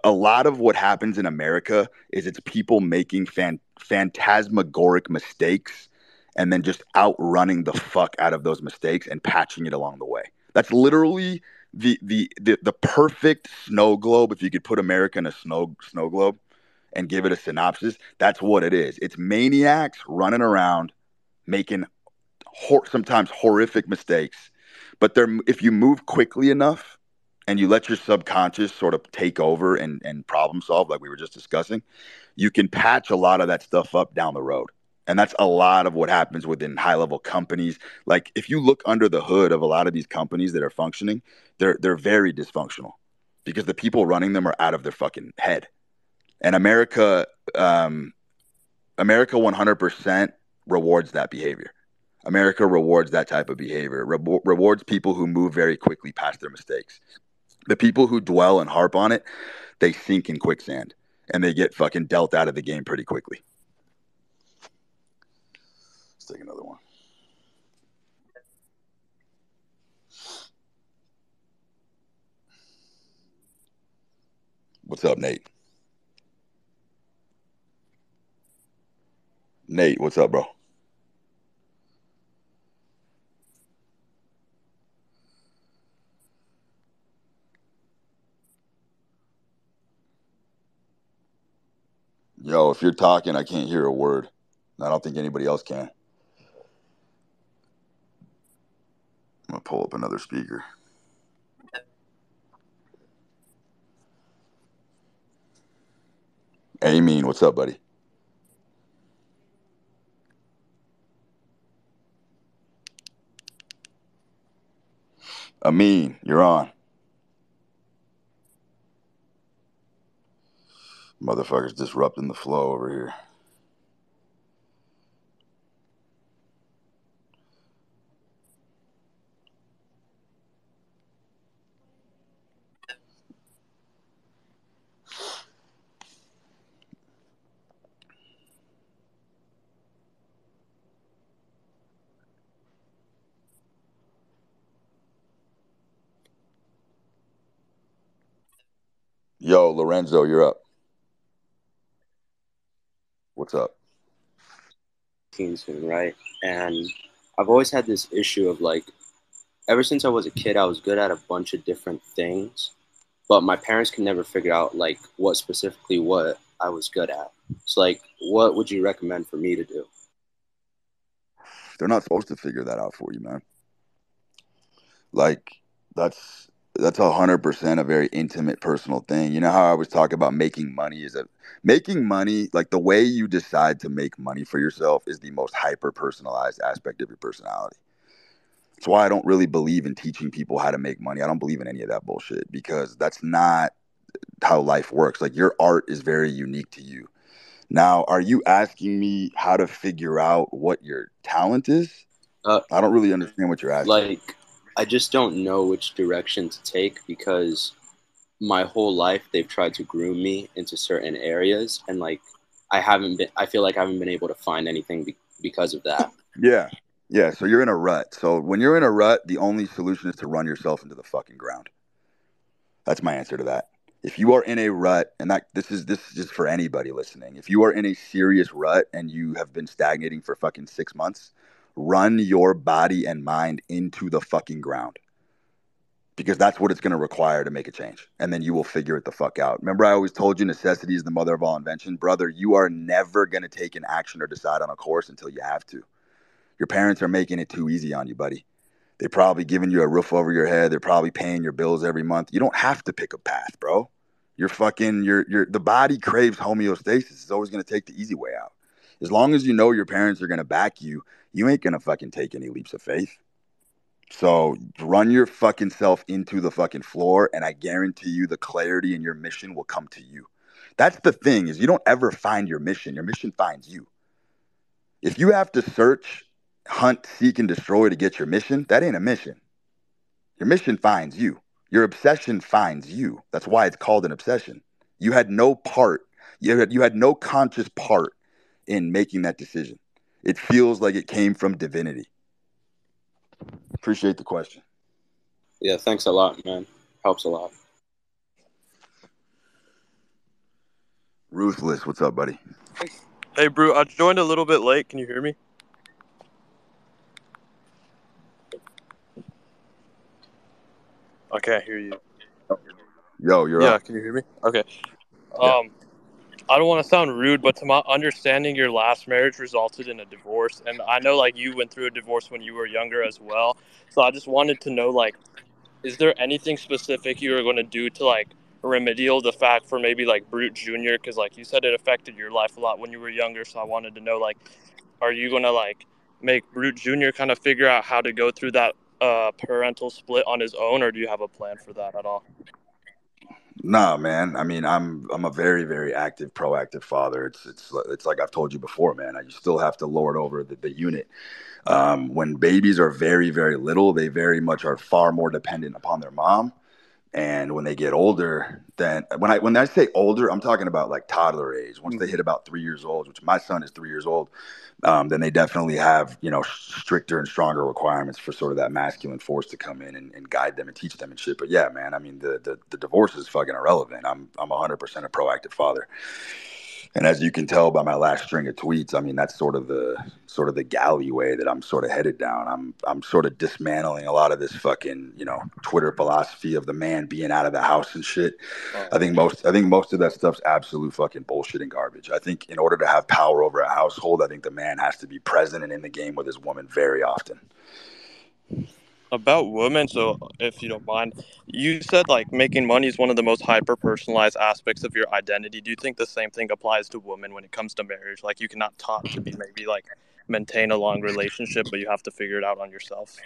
a lot of what happens in America is it's people making phantasmagoric mistakes and then just outrunning the fuck out of those mistakes and patching it along the way. That's literally the perfect snow globe. If you could put America in a snow globe and give it a synopsis, that's what it is. It's maniacs running around making sometimes horrific mistakes, but if you move quickly enough and you let your subconscious sort of take over and problem solve, like we were just discussing, you can patch a lot of that stuff up down the road. And that's a lot of what happens within high level companies. Like if you look under the hood of a lot of these companies that are functioning, they're very dysfunctional because the people running them are out of their fucking head. And America 100% rewards that behavior. America rewards that type of behavior, rewards people who move very quickly past their mistakes. The people who dwell and harp on it, they sink in quicksand and they get fucking dealt out of the game pretty quickly. Let's take another one. What's up, Nate? Nate, what's up, bro? Yo, if you're talking, I can't hear a word. I don't think anybody else can. I'm going to pull up another speaker. Amin, what's up, buddy? Amin, you're on. Motherfuckers disrupting the flow over here. Yo, Lorenzo, you're up. What's up? Soon, right? And I've always had this issue of like, ever since I was a kid, I was good at a bunch of different things, but my parents could never figure out like what I was good at. So like, what would you recommend for me to do? They're not supposed to figure that out for you, man. Like, that's That's 100% a very intimate, personal thing. You know how I always talk about making money is that making money, like the way you decide to make money for yourself, is the most hyper personalized aspect of your personality. That's why I don't really believe in teaching people how to make money. I don't believe in any of that bullshit because that's not how life works. Like your art is very unique to you. Now, are you asking me how to figure out what your talent is? Uh, I don't really understand what you're asking. like, I just don't know which direction to take because my whole life they've tried to groom me into certain areas, and like I feel like I haven't been able to find anything because of that. Yeah. Yeah. So you're in a rut. So when you're in a rut, the only solution is to run yourself into the fucking ground. That's my answer to that. If you are in a rut, and that this is just for anybody listening, if you are in a serious rut and you have been stagnating for fucking 6 months, run your body and mind into the fucking ground. Because that's what it's going to require to make a change. And then you will figure it the fuck out. Remember, I always told you necessity is the mother of all invention? Brother, you are never going to take an action or decide on a course until you have to. Your parents are making it too easy on you, buddy. They're probably giving you a roof over your head. They're probably paying your bills every month. You don't have to pick a path, bro. You're fucking, the body craves homeostasis. It's always going to take the easy way out. As long as you know your parents are going to back you, you ain't going to fucking take any leaps of faith. So run your fucking self into the fucking floor, and I guarantee you the clarity in your mission will come to you. That's the thing, is you don't ever find your mission finds you. If you have to search, hunt, seek, and destroy to get your mission, that ain't a mission. Your mission finds you. Your obsession finds you. That's why it's called an obsession. You had no part, you had no conscious part in making that decision. It feels like it came from divinity. Appreciate the question. Yeah, thanks a lot, man. Helps a lot. Ruthless, what's up, buddy? Hey, Brew, I joined a little bit late. Can you hear me? I can't hear you. Yo, you're Yeah, up. can you hear me? Okay. Yeah. I don't want to sound rude, but to my understanding, your last marriage resulted in a divorce, and I know like you went through a divorce when you were younger as well. So I just wanted to know, like, is there anything specific you were going to do to like remedial the fact for maybe like Brute Junior? Because like you said, it affected your life a lot when you were younger. So I wanted to know, like, are you going to like make Brute Junior kind of figure out how to go through that parental split on his own, or do you have a plan for that at all? Nah, man. I mean, I'm a very, very active, proactive father. It's like I've told you before, man. You still have to lord over the unit. When babies are very, very little, they very much are far more dependent upon their mom. And when they get older, then when I say older, I'm talking about like toddler age. Once they hit about 3 years old, which my son is 3 years old, then they definitely have stricter and stronger requirements for sort of that masculine force to come in and guide them and teach them and shit. But yeah, man, I mean the divorce is fucking irrelevant. I'm 100% a proactive father. And as you can tell by my last string of tweets, I mean that's sort of the galleyway that I'm sort of headed down. I'm sort of dismantling a lot of this fucking Twitter philosophy of the man being out of the house and shit. I think most of that stuff's absolute fucking bullshit and garbage. I think in order to have power over a household, I think the man has to be present and in the game with his woman very often. About women, so if you don't mind, you said like making money is one of the most hyper personalized aspects of your identity. Do you think the same thing applies to women when it comes to marriage? Like you cannot taught to be maybe like maintain a long relationship, but you have to figure it out on yourself.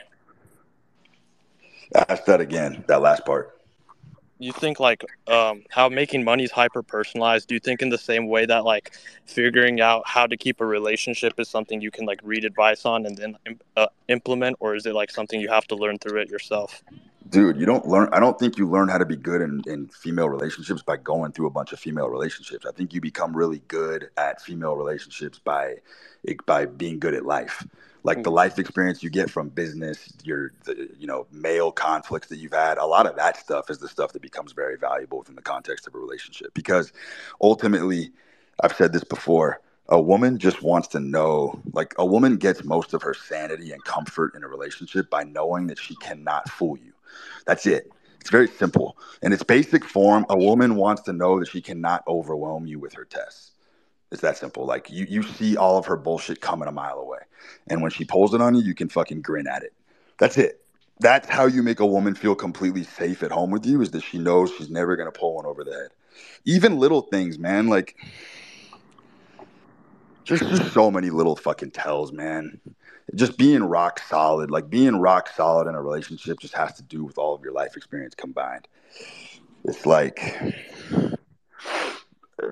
Ask that again, that last part. You think like how making money is hyper personalized? Do you think in the same way that like figuring out how to keep a relationship is something you can like read advice on and then implement, or is it like something you have to learn through it yourself? Dude, I don't think you learn how to be good in female relationships by going through a bunch of female relationships. I think you become really good at female relationships by being good at life. Like the life experience you get from business, male conflicts that you've had, a lot of that stuff is the stuff that becomes very valuable within the context of a relationship. Because ultimately, I've said this before, a woman just wants to know, like a woman gets most of her sanity and comfort in a relationship by knowing that she cannot fool you. That's it. It's very simple. In its basic form, a woman wants to know that she cannot overwhelm you with her tests. It's that simple. Like you see all of her bullshit coming a mile away. And when she pulls it on you, you can fucking grin at it. That's it. That's how you make a woman feel completely safe at home with you, is that she knows she's never going to pull one over the head. Even little things, man. Like, just so many little fucking tells, man. Just being rock solid. Like, being rock solid in a relationship just has to do with all of your life experience combined. It's like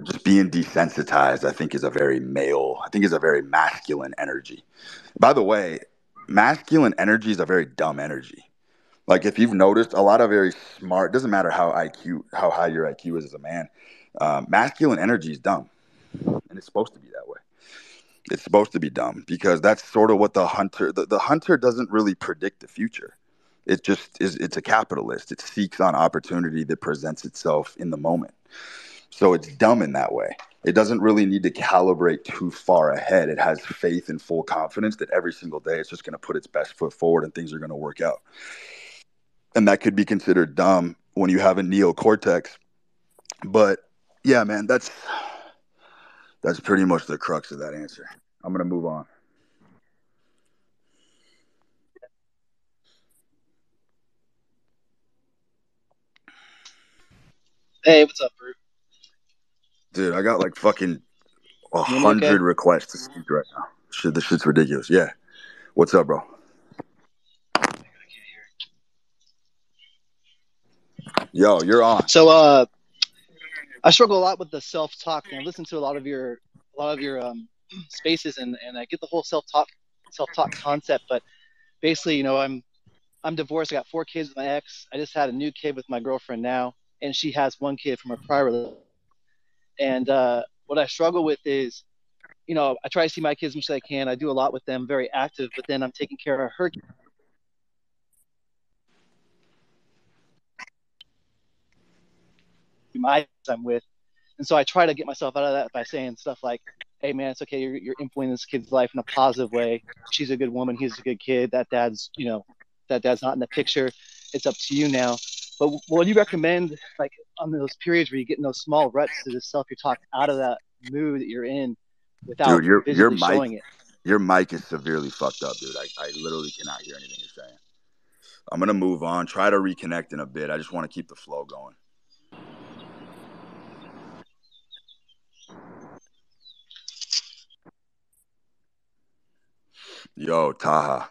just being desensitized, I think, is a very masculine energy. By the way, masculine energy is a very dumb energy. Like, if you've noticed, a lot of very smart, doesn't matter how high your IQ is as a man, masculine energy is dumb. And it's supposed to be that way. It's supposed to be dumb because that's sort of what the hunter doesn't really predict the future. It just is, it's a capitalist. It seeks on opportunity that presents itself in the moment. So it's dumb in that way. It doesn't really need to calibrate too far ahead. It has faith and full confidence that every single day it's just going to put its best foot forward and things are going to work out. And that could be considered dumb when you have a neocortex. But yeah, man, that's pretty much the crux of that answer. I'm going to move on. Hey, what's up, Brute? Dude, I got like fucking 100 requests to speak right now. This shit's ridiculous. Yeah. What's up, bro? Yo, you're on. So, I struggle a lot with the self-talk, and I listen to a lot of your spaces, and I get the whole self-talk concept. But basically, I'm divorced. I got 4 kids with my ex. I just had a new kid with my girlfriend now, and she has 1 kid from her prior relationship. And what I struggle with is, I try to see my kids as much as I can. I do a lot with them, very active. But then I'm taking care of her. My I'm with. And so I try to get myself out of that by saying stuff like, hey, man, it's okay. You're influencing this kid's life in a positive way. She's a good woman. He's a good kid. That dad's not in the picture. It's up to you now. But what do you recommend, like, on those periods where you get in those small ruts to just self-talk out of that mood that you're in without visibly showing it? Your mic is severely fucked up, dude. I literally cannot hear anything you're saying. I'm going to move on. Try to reconnect in a bit. I just want to keep the flow going. Yo, Taha.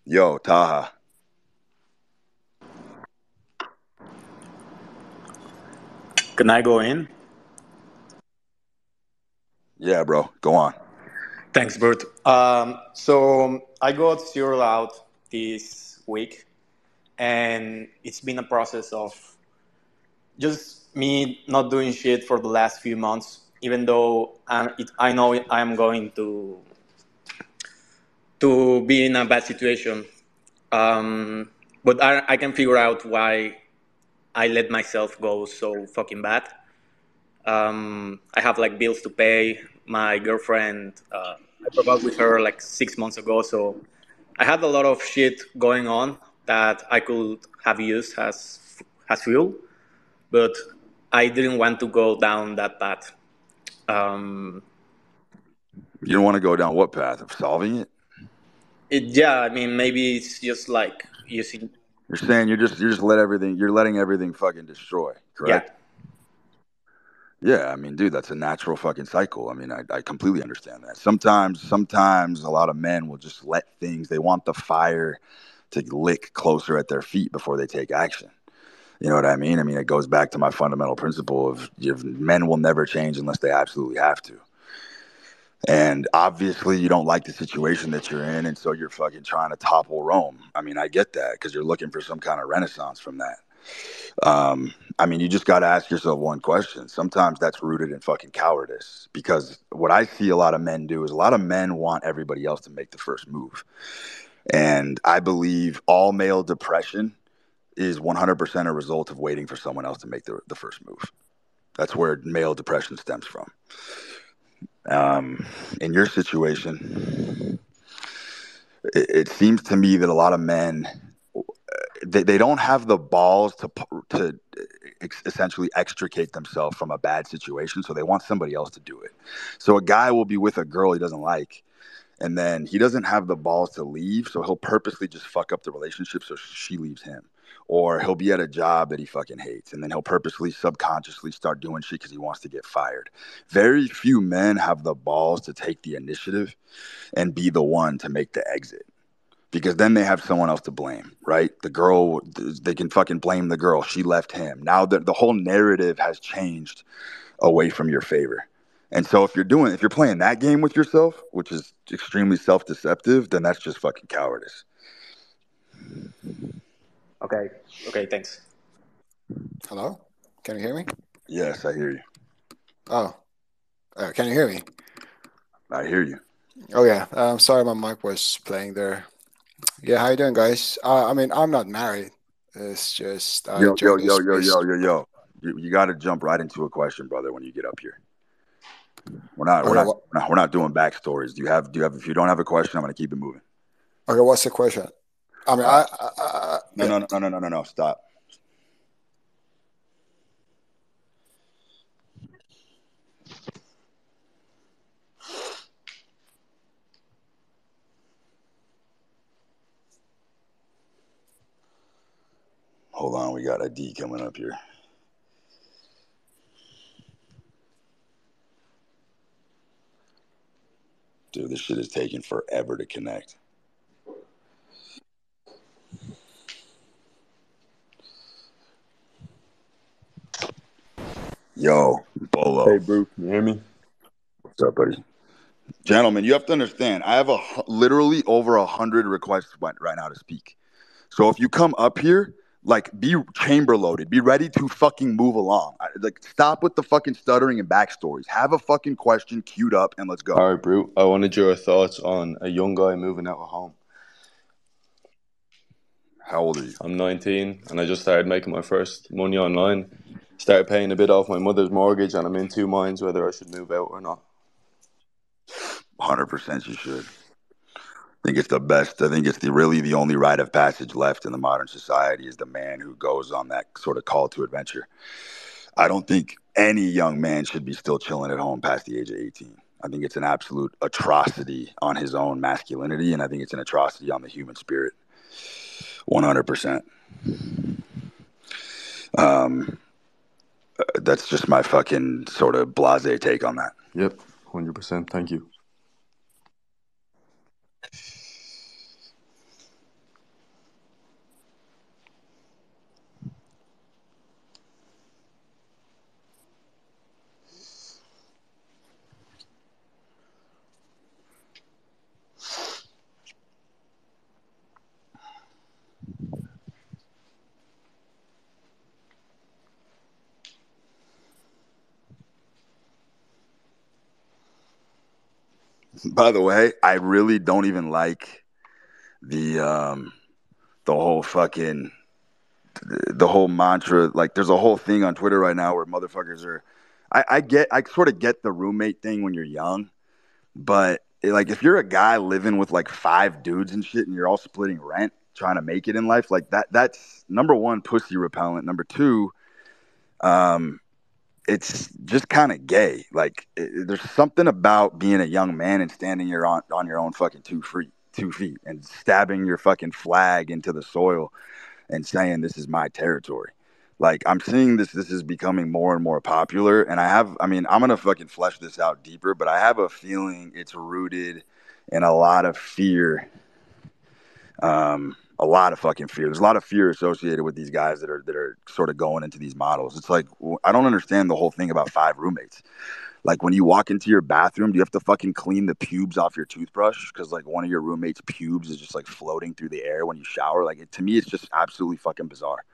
Yo, Taha. Can I go in? Yeah, bro. Go on. Thanks, Bert. So I got zeroed out this week, and it's been a process of just me not doing shit for the last few months, even though I know I'm going to be in a bad situation. But I can figure out why I let myself go so fucking bad. I have like bills to pay. My girlfriend, I broke up with her like 6 months ago, so I had a lot of shit going on that I could have used as fuel, but I didn't want to go down that path. You don't want to go down what path of solving it? Yeah, I mean, maybe it's just like using. You're saying you're letting everything fucking destroy, correct? Yeah, I mean, dude, that's a natural fucking cycle. I mean, I completely understand that. Sometimes a lot of men will just let things, they want the fire to lick closer at their feet before they take action. You know what I mean? I mean, it goes back to my fundamental principle of men will never change unless they absolutely have to. And obviously you don't like the situation that you're in, and so you're fucking trying to topple Rome. I mean, I get that because you're looking for some kind of renaissance from that. I mean, you just got to ask yourself one question. Sometimes that's rooted in fucking cowardice, because what I see a lot of men do is a lot of men want everybody else to make the first move. And I believe all male depression is 100% a result of waiting for someone else to make the first move. That's where male depression stems from. In your situation, it seems to me that a lot of men, they don't have the balls to essentially extricate themselves from a bad situation, so they want somebody else to do it. So a guy will be with a girl he doesn't like, and then he doesn't have the balls to leave, so he'll purposely just fuck up the relationship so she leaves him. Or he'll be at a job that he fucking hates, and then he'll purposely, subconsciously start doing shit because he wants to get fired. Very few men have the balls to take the initiative and be the one to make the exit, because then they have someone else to blame, right? The girl, they can fucking blame the girl. She left him. Now the whole narrative has changed away from your favor. And so if you're playing that game with yourself, which is extremely self-deceptive, then that's just fucking cowardice. Okay, thanks. Hello? Can you hear me? Yes, I hear you. Oh, can you hear me? I hear you. Oh, yeah. Sorry, my mic was playing there. Yeah, how you doing, guys? I mean, I'm not married. It's just I Yo. joined this space. You got to jump right into a question, brother, when you get up here. We're not doing backstories. Do you have? If you don't have a question, I'm going to keep it moving. Okay, what's the question? I mean, No. Stop. Hold on, we got a D coming up here. Dude, this shit is taking forever to connect. Yo, Bolo. Hey, bro, can you hear me? What's up, buddy? Gentlemen, you have to understand, I have literally over 100 requests right now to speak. So if you come up here, like, be chamber loaded. Be ready to fucking move along. Stop with the fucking stuttering and backstories. Have a fucking question queued up and let's go. All right, bro. I wanted your thoughts on a young guy moving out of home. How old are you? I'm 19, and I just started making my first money online. Started paying a bit off my mother's mortgage, and I'm in two minds whether I should move out or not. 100% you should. I think it's the best. I think it's really the only rite of passage left in the modern society is the man who goes on that sort of call to adventure. I don't think any young man should be still chilling at home past the age of 18. I think it's an absolute atrocity on his own masculinity, and I think it's an atrocity on the human spirit. 100%. That's just my fucking sort of blasé take on that. Yep, 100%. Thank you. By the way, I really don't even like the whole fucking the whole mantra. Like, there's a whole thing on Twitter right now where motherfuckers are. I sort of get the roommate thing when you're young, but like if you're a guy living with like 5 dudes and shit, and you're all splitting rent, trying to make it in life, like that's number one, pussy repellent. Number two, it's just kind of gay. Like, there's something about being a young man and standing on your own fucking 2 feet and stabbing your fucking flag into the soil and saying this is my territory. Like, I'm seeing this is becoming more and more popular, and I'm gonna fucking flesh this out deeper, but I have a feeling it's rooted in a lot of fear. A lot of fucking fear. There's a lot of fear associated with these guys that are sort of going into these models. It's like, I don't understand the whole thing about 5 roommates. Like, when you walk into your bathroom, do you have to fucking clean the pubes off your toothbrush because like one of your roommates' pubes is just like floating through the air when you shower? Like, to me, it's just absolutely fucking bizarre.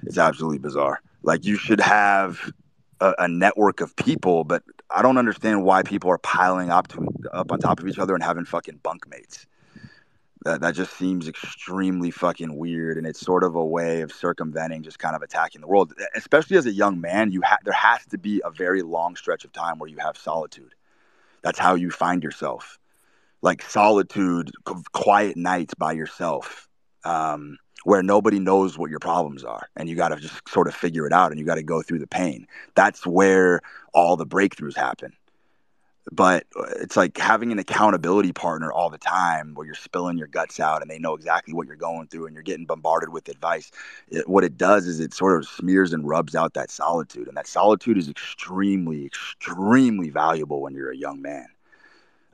It's absolutely bizarre. Like, you should have a network of people, but I don't understand why people are piling up on top of each other and having fucking bunkmates. That just seems extremely fucking weird, and it's sort of a way of circumventing just kind of attacking the world. Especially as a young man, there has to be a very long stretch of time where you have solitude. That's how you find yourself. Like, solitude, quiet nights by yourself, where nobody knows what your problems are, and you got to just sort of figure it out, and you got to go through the pain. That's where all the breakthroughs happen. But it's like having an accountability partner all the time where you're spilling your guts out and they know exactly what you're going through and you're getting bombarded with advice. What it does is it sort of smears and rubs out that solitude. And that solitude is extremely, extremely valuable when you're a young man.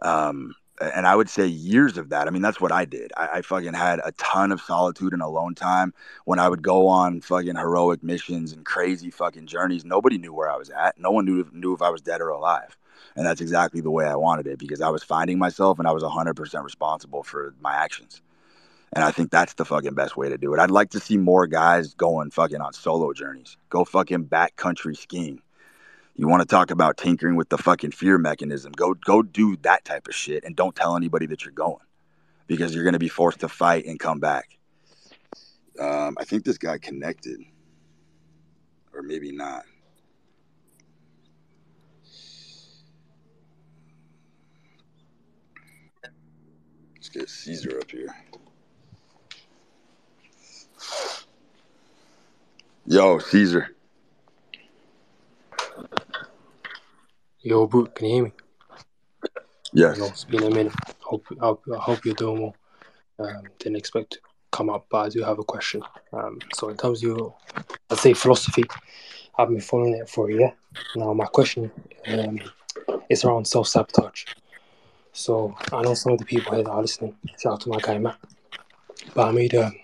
And I would say years of that. I mean, that's what I did. I fucking had a ton of solitude and alone time when I would go on fucking heroic missions and crazy fucking journeys. Nobody knew where I was at. No one knew if I was dead or alive. And that's exactly the way I wanted it, because I was finding myself and I was 100% responsible for my actions. And I think that's the fucking best way to do it. I'd like to see more guys going fucking on solo journeys. Go fucking backcountry skiing. You want to talk about tinkering with the fucking fear mechanism. Go do that type of shit, and don't tell anybody that you're going, because you're going to be forced to fight and come back. I think this guy connected, or maybe not. Let's get Caesar up here. Yo, Caesar. Yo, bro, can you hear me? Yes. Yo, it's been a minute. I hope you're doing well. Didn't expect to come up, but I do have a question. So in terms of your, I'd say, philosophy, I've been following it for a year. Now, my question is around self-sabotage. So I know some of the people here that are listening, shout out to my guy Matt, but I made around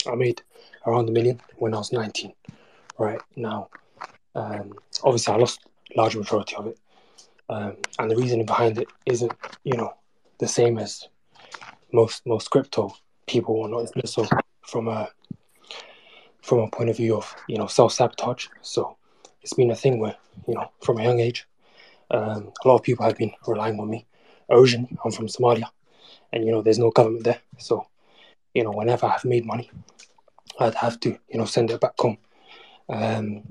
$1 million when I was 19. Right now, obviously I lost a large majority of it. And the reasoning behind it isn't, the same as most crypto people or not. It's so from a point of view of self-sabotage. So it's been a thing where from a young age, a lot of people have been relying on me. Originally, I'm from Somalia, and there's no government there. So whenever I've made money, I'd have to send it back home. Now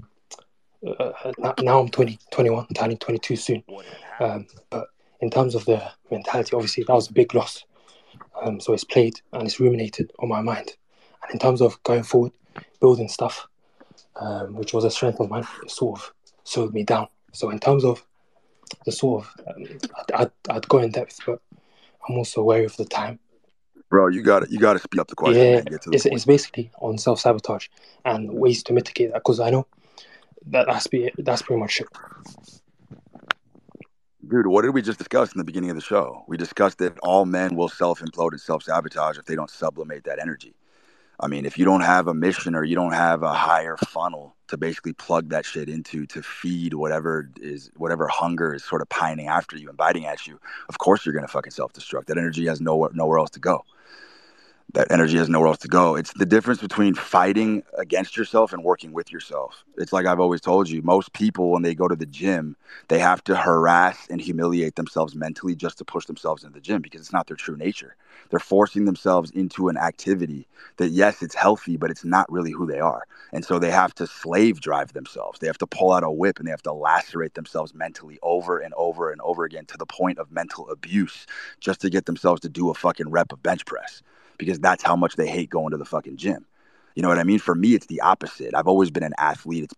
I'm 20, 21, turning 22 soon. But in terms of the mentality, obviously that was a big loss. So it's played and it's ruminated on my mind. And in terms of going forward, building stuff, which was a strength of mine, it sort of slowed me down. So in terms of the sort of, I'd go in depth, but I'm also wary of the time. Bro, you got to speed up the question. Yeah, and get to the point. It's basically on self-sabotage and ways to mitigate that, because I know that's pretty much it. Dude, what did we just discuss in the beginning of the show? We discussed that all men will self-implode and self-sabotage if they don't sublimate that energy. I mean, if you don't have a mission or you don't have a higher funnel to basically plug that shit into to feed whatever hunger is sort of pining after you and biting at you, of course you're going to fucking self-destruct. That energy has nowhere else to go. It's the difference between fighting against yourself and working with yourself. It's like I've always told you, most people, when they go to the gym, they have to harass and humiliate themselves mentally just to push themselves into the gym, because it's not their true nature. They're forcing themselves into an activity that, yes, it's healthy, but it's not really who they are. And so they have to slave drive themselves. They have to pull out a whip and they have to lacerate themselves mentally over and over and over again to the point of mental abuse just to get themselves to do a fucking rep of bench press, because that's how much they hate going to the fucking gym. You know what I mean? For me, it's the opposite. I've always been an athlete.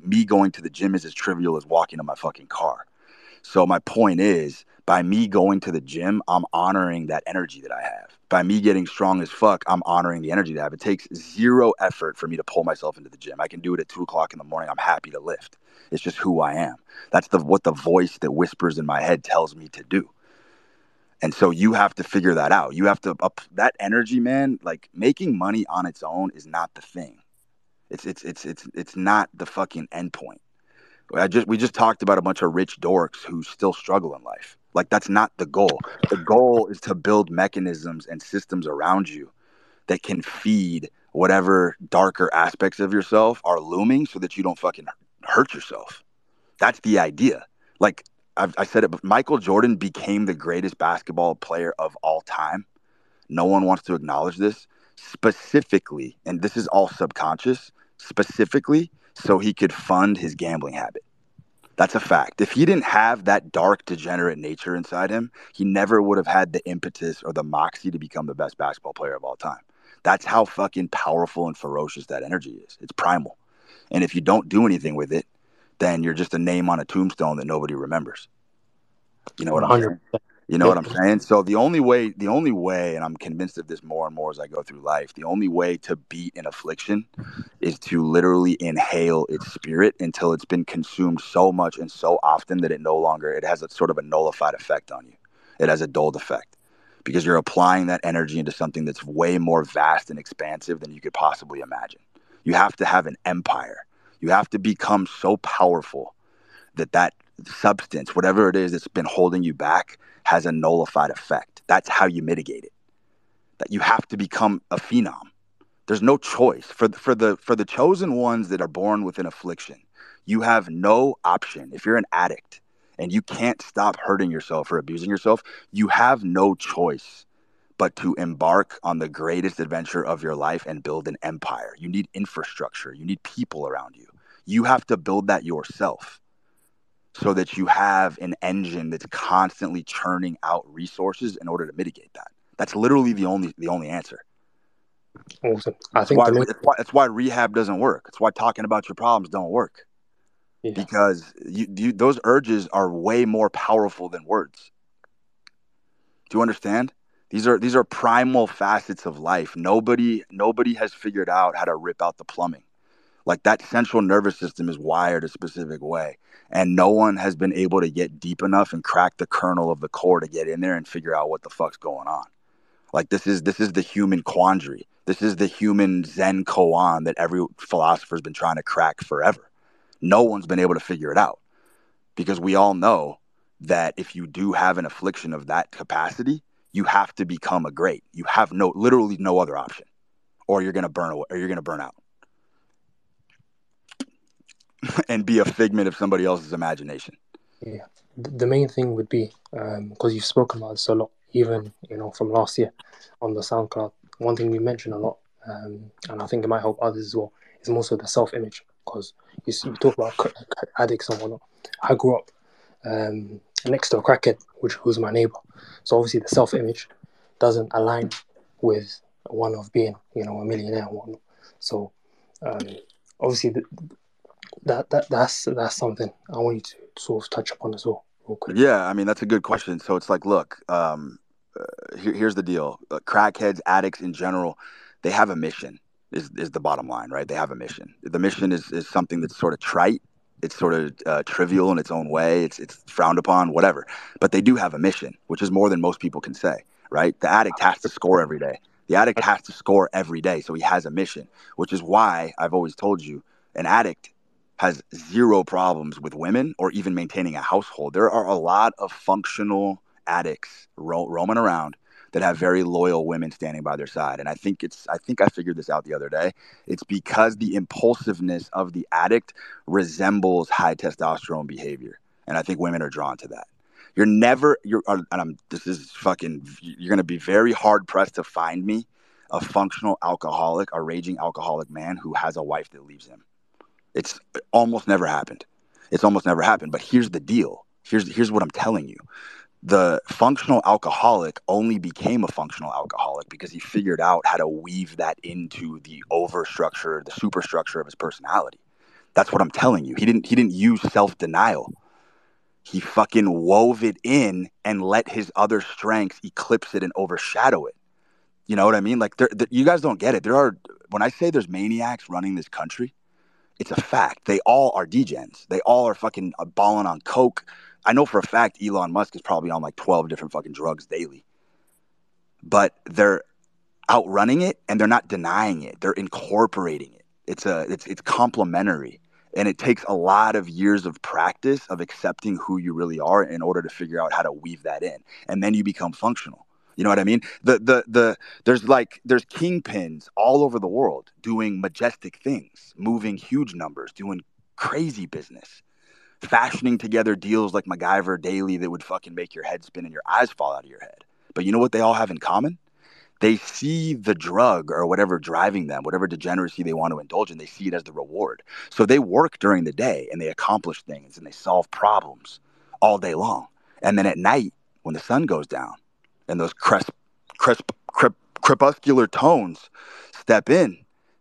Me going to the gym is as trivial as walking to my fucking car. So my point is, by me going to the gym, I'm honoring that energy that I have. By me getting strong as fuck, I'm honoring the energy that I have. It takes zero effort for me to pull myself into the gym. I can do it at 2:00 in the morning. I'm happy to lift. It's just who I am. That's what the voice that whispers in my head tells me to do. And so you have to figure that out. You have to that energy, man. Like, making money on its own is not the thing. It's not the fucking endpoint. We just talked about a bunch of rich dorks who still struggle in life. Like, that's not the goal. The goal is to build mechanisms and systems around you that can feed whatever darker aspects of yourself are looming, so that you don't fucking hurt yourself. That's the idea. Like, I said it, but Michael Jordan became the greatest basketball player of all time. No one wants to acknowledge this. Specifically, and this is all subconscious, specifically so he could fund his gambling habit. That's a fact. If he didn't have that dark, degenerate nature inside him, he never would have had the impetus or the moxie to become the best basketball player of all time. That's how fucking powerful and ferocious that energy is. It's primal. And if you don't do anything with it, then you're just a name on a tombstone that nobody remembers. You know what I'm 100. saying? You know Yeah. what I'm saying? So the only way, and I'm convinced of this more and more as I go through life, the only way to beat an affliction is to literally inhale its spirit until it's been consumed so much and so often that it has a sort of a nullified effect on you. It has a dulled effect because you're applying that energy into something that's way more vast and expansive than you could possibly imagine. You have to have an empire. You have to become so powerful that substance, whatever it is that's been holding you back, has a nullified effect. That's how you mitigate it. That you have to become a phenom. There's no choice for the chosen ones that are born with an affliction. You have no option. If you're an addict and you can't stop hurting yourself or abusing yourself, you have no choice but to embark on the greatest adventure of your life and build an empire. You need infrastructure. You need people around you. You have to build that yourself so that you have an engine that's constantly churning out resources in order to mitigate that. That's literally the only answer. Awesome. I think That's why rehab doesn't work. It's why talking about your problems don't work. Yeah. Because those urges are way more powerful than words. Do you understand? These are primal facets of life. Nobody has figured out how to rip out the plumbing. Like, that central nervous system is wired a specific way, and no one has been able to get deep enough and crack the kernel of the core to get in there and figure out what the fuck's going on. Like, this is the human quandary. This is the human Zen koan that every philosopher's been trying to crack forever. No one's been able to figure it out because we all know that if you do have an affliction of that capacity, you have to become a great. You have literally no other option, or you're gonna burn away, or you're gonna burn out and be a figment of somebody else's imagination. Yeah, the main thing would be because you've spoken about this a lot, even from last year on the SoundCloud. One thing we mentioned a lot, and I think it might help others as well, is more so the self-image. Because you talk about addicts and whatnot. I grew up next to a crackhead, which was my neighbor. So obviously the self-image doesn't align with one of being, a millionaire and whatnot. So obviously that's something I want you to sort of touch upon as well, real quick. Yeah, I mean, that's a good question. So it's like, look, here's the deal. Crackheads, addicts in general, they have a mission, is the bottom line, right? They have a mission. The mission is something that's sort of trite. It's sort of trivial in its own way. It's frowned upon, whatever. But they do have a mission, which is more than most people can say, right? The addict has to score every day. The addict has to score every day, so he has a mission, which is why I've always told you an addict has zero problems with women or even maintaining a household. There are a lot of functional addicts roaming around that have very loyal women standing by their side. And I think I figured this out the other day. It's because the impulsiveness of the addict resembles high testosterone behavior. And I think women are drawn to that. You're going to be very hard pressed to find me a functional alcoholic, a raging alcoholic man who has a wife that leaves him. It's almost never happened. But here's the deal. Here's what I'm telling you. The functional alcoholic only became a functional alcoholic because he figured out how to weave that into the superstructure of his personality. That's what I'm telling you. He didn't use self-denial. He fucking wove it in and let his other strengths eclipse it and overshadow it. You know what I mean? Like, you guys don't get it. When I say there's maniacs running this country, it's a fact. They all are degens. They all are fucking balling on coke. I know for a fact Elon Musk is probably on like 12 different fucking drugs daily. But they're outrunning it and they're not denying it. They're incorporating it. It's complementary. And it takes a lot of years of practice of accepting who you really are in order to figure out how to weave that in. And then you become functional. You know what I mean? There's kingpins all over the world doing majestic things, moving huge numbers, doing crazy business, fashioning together deals like MacGyver daily that would fucking make your head spin and your eyes fall out of your head. But you know what they all have in common? They see the drug or whatever driving them, whatever degeneracy they want to indulge in, they see it as the reward. So they work during the day and they accomplish things and they solve problems all day long. And then at night, when the sun goes down and those crisp crepuscular tones step in,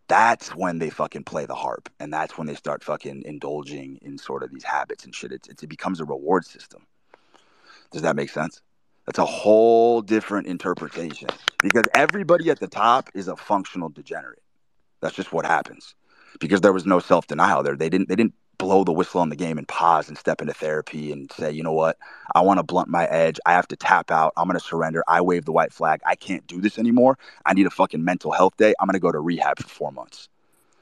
that's when they fucking play the harp, and that's when they start fucking indulging in sort of these habits and shit. It becomes a reward system. Does that make sense? That's a whole different interpretation, because everybody at the top is a functional degenerate. That's just what happens, because there was no self-denial there. They didn't blow the whistle on the game and pause and step into therapy and say, you know what, I want to blunt my edge. I have to tap out. I'm going to surrender. I wave the white flag. I can't do this anymore. I need a fucking mental health day. I'm going to go to rehab for 4 months.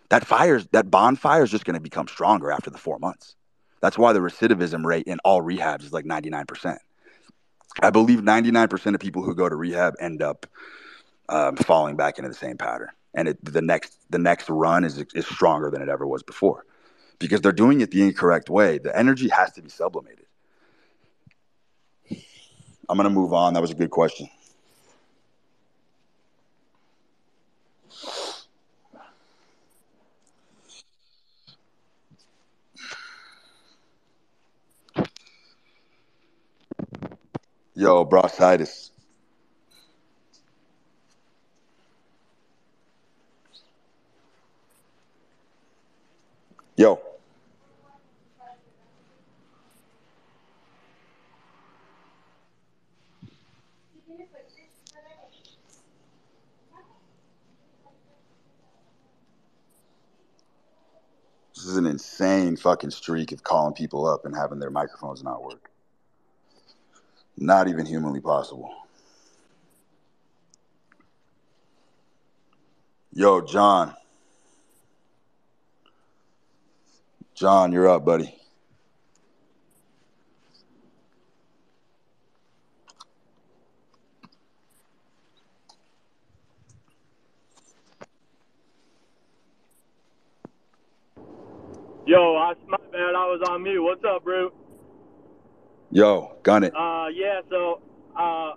That bonfire is just going to become stronger after the 4 months. That's why the recidivism rate in all rehabs is like 99%. I believe 99% of people who go to rehab end up falling back into the same pattern. And the next run is stronger than it ever was before, because they're doing it the incorrect way. The energy has to be sublimated. I'm going to move on. That was a good question. Yo, bronchitis. Yo. This is an insane fucking streak of calling people up and having their microphones not work. Not even humanly possible. Yo, John. John, you're up, buddy. Yo, my bad. I was on mute. What's up, bro? Yo, gun it. Yeah, so I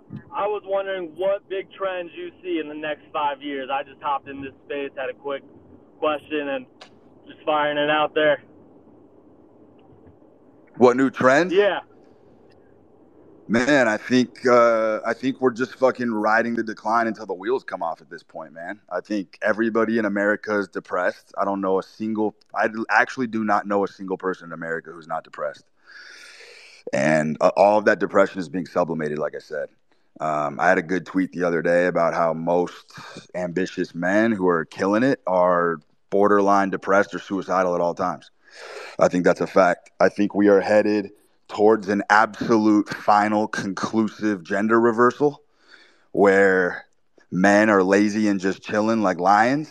was wondering what big trends you see in the next 5 years. I just hopped in this space, had a quick question, and just firing it out there. What new trends? Yeah. Man, I think we're just fucking riding the decline until the wheels come off at this point, man. I think everybody in America is depressed. I actually do not know a single person in America who's not depressed. And all of that depression is being sublimated, like I said. I had a good tweet the other day about how most ambitious men who are killing it are borderline depressed or suicidal at all times. I think that's a fact. I think we are headed towards an absolute final conclusive gender reversal where men are lazy and just chilling like lions,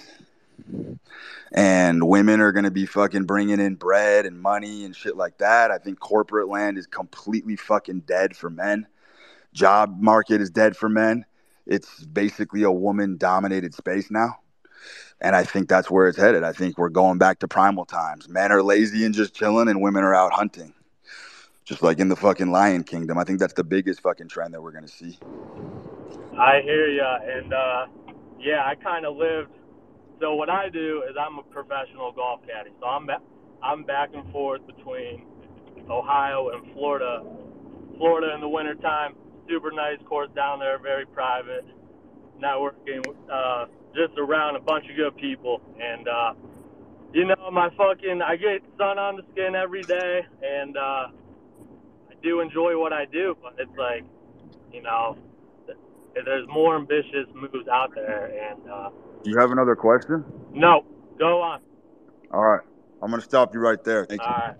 and women are going to be fucking bringing in bread and money and shit like that. I think corporate land is completely fucking dead for men. Job market is dead for men. It's basically a woman-dominated space now. And I think that's where it's headed. I think we're going back to primal times. Men are lazy and just chilling, and women are out hunting. Just like in the fucking Lion Kingdom. I think that's the biggest fucking trend that we're going to see. I hear ya, and yeah, I kind of lived. So what I do is I'm a professional golf caddy. So I'm back and forth between Ohio and Florida. Florida in the wintertime, super nice course down there, very private. Networking, just around a bunch of good people, and you know, I get sun on the skin every day, and I do enjoy what I do, but it's like, you know, there's more ambitious moves out there, and Do you have another question? No, go on. All right. I'm going to stop you right there. Thank you. All right.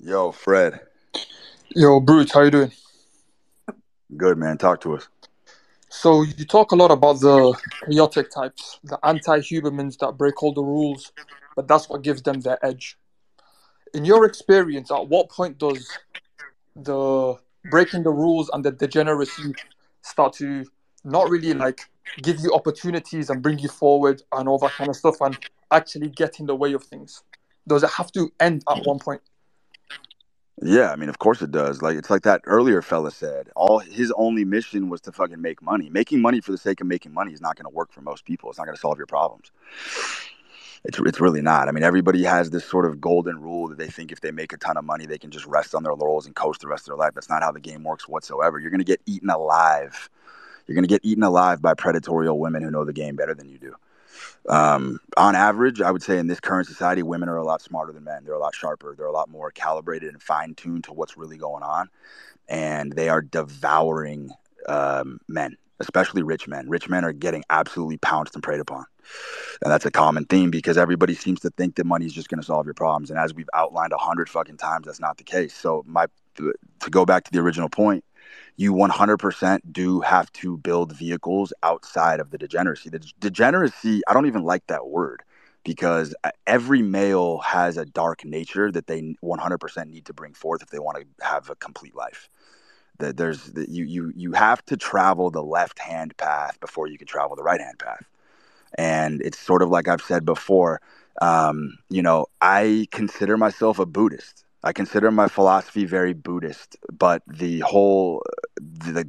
Yo, Fred. Yo, Bruce, how you doing? Good, man. Talk to us. So you talk a lot about the chaotic types, the anti-humans that break all the rules, but that's what gives them their edge. In your experience, at what point does the breaking the rules and the degeneracy start to not really like give you opportunities and bring you forward and all that kind of stuff and actually get in the way of things? Does it have to end at one point? Yeah, I mean, of course it does. Like, it's like that earlier fella said. All his only mission was to fucking make money. Making money for the sake of making money is not going to work for most people. It's not going to solve your problems. It's really not. I mean, everybody has this sort of golden rule that they think if they make a ton of money, they can just rest on their laurels and coast the rest of their life. That's not how the game works whatsoever. You're going to get eaten alive. You're going to get eaten alive by predatory women who know the game better than you do. On average, I would say in this current society, women are a lot smarter than men. They're a lot sharper. They're a lot more calibrated and fine-tuned to what's really going on. And they are devouring men, especially rich men. Rich men are getting absolutely pounced and preyed upon. And that's a common theme because everybody seems to think that money is just going to solve your problems. And as we've outlined 100 fucking times, that's not the case. So to go back to the original point, you 100% do have to build vehicles outside of the degeneracy. The degeneracy, I don't even like that word because every male has a dark nature that they 100% need to bring forth if they want to have a complete life. You have to travel the left-hand path before you can travel the right-hand path. And it's sort of like I've said before, I consider myself a Buddhist. I consider my philosophy very Buddhist, but the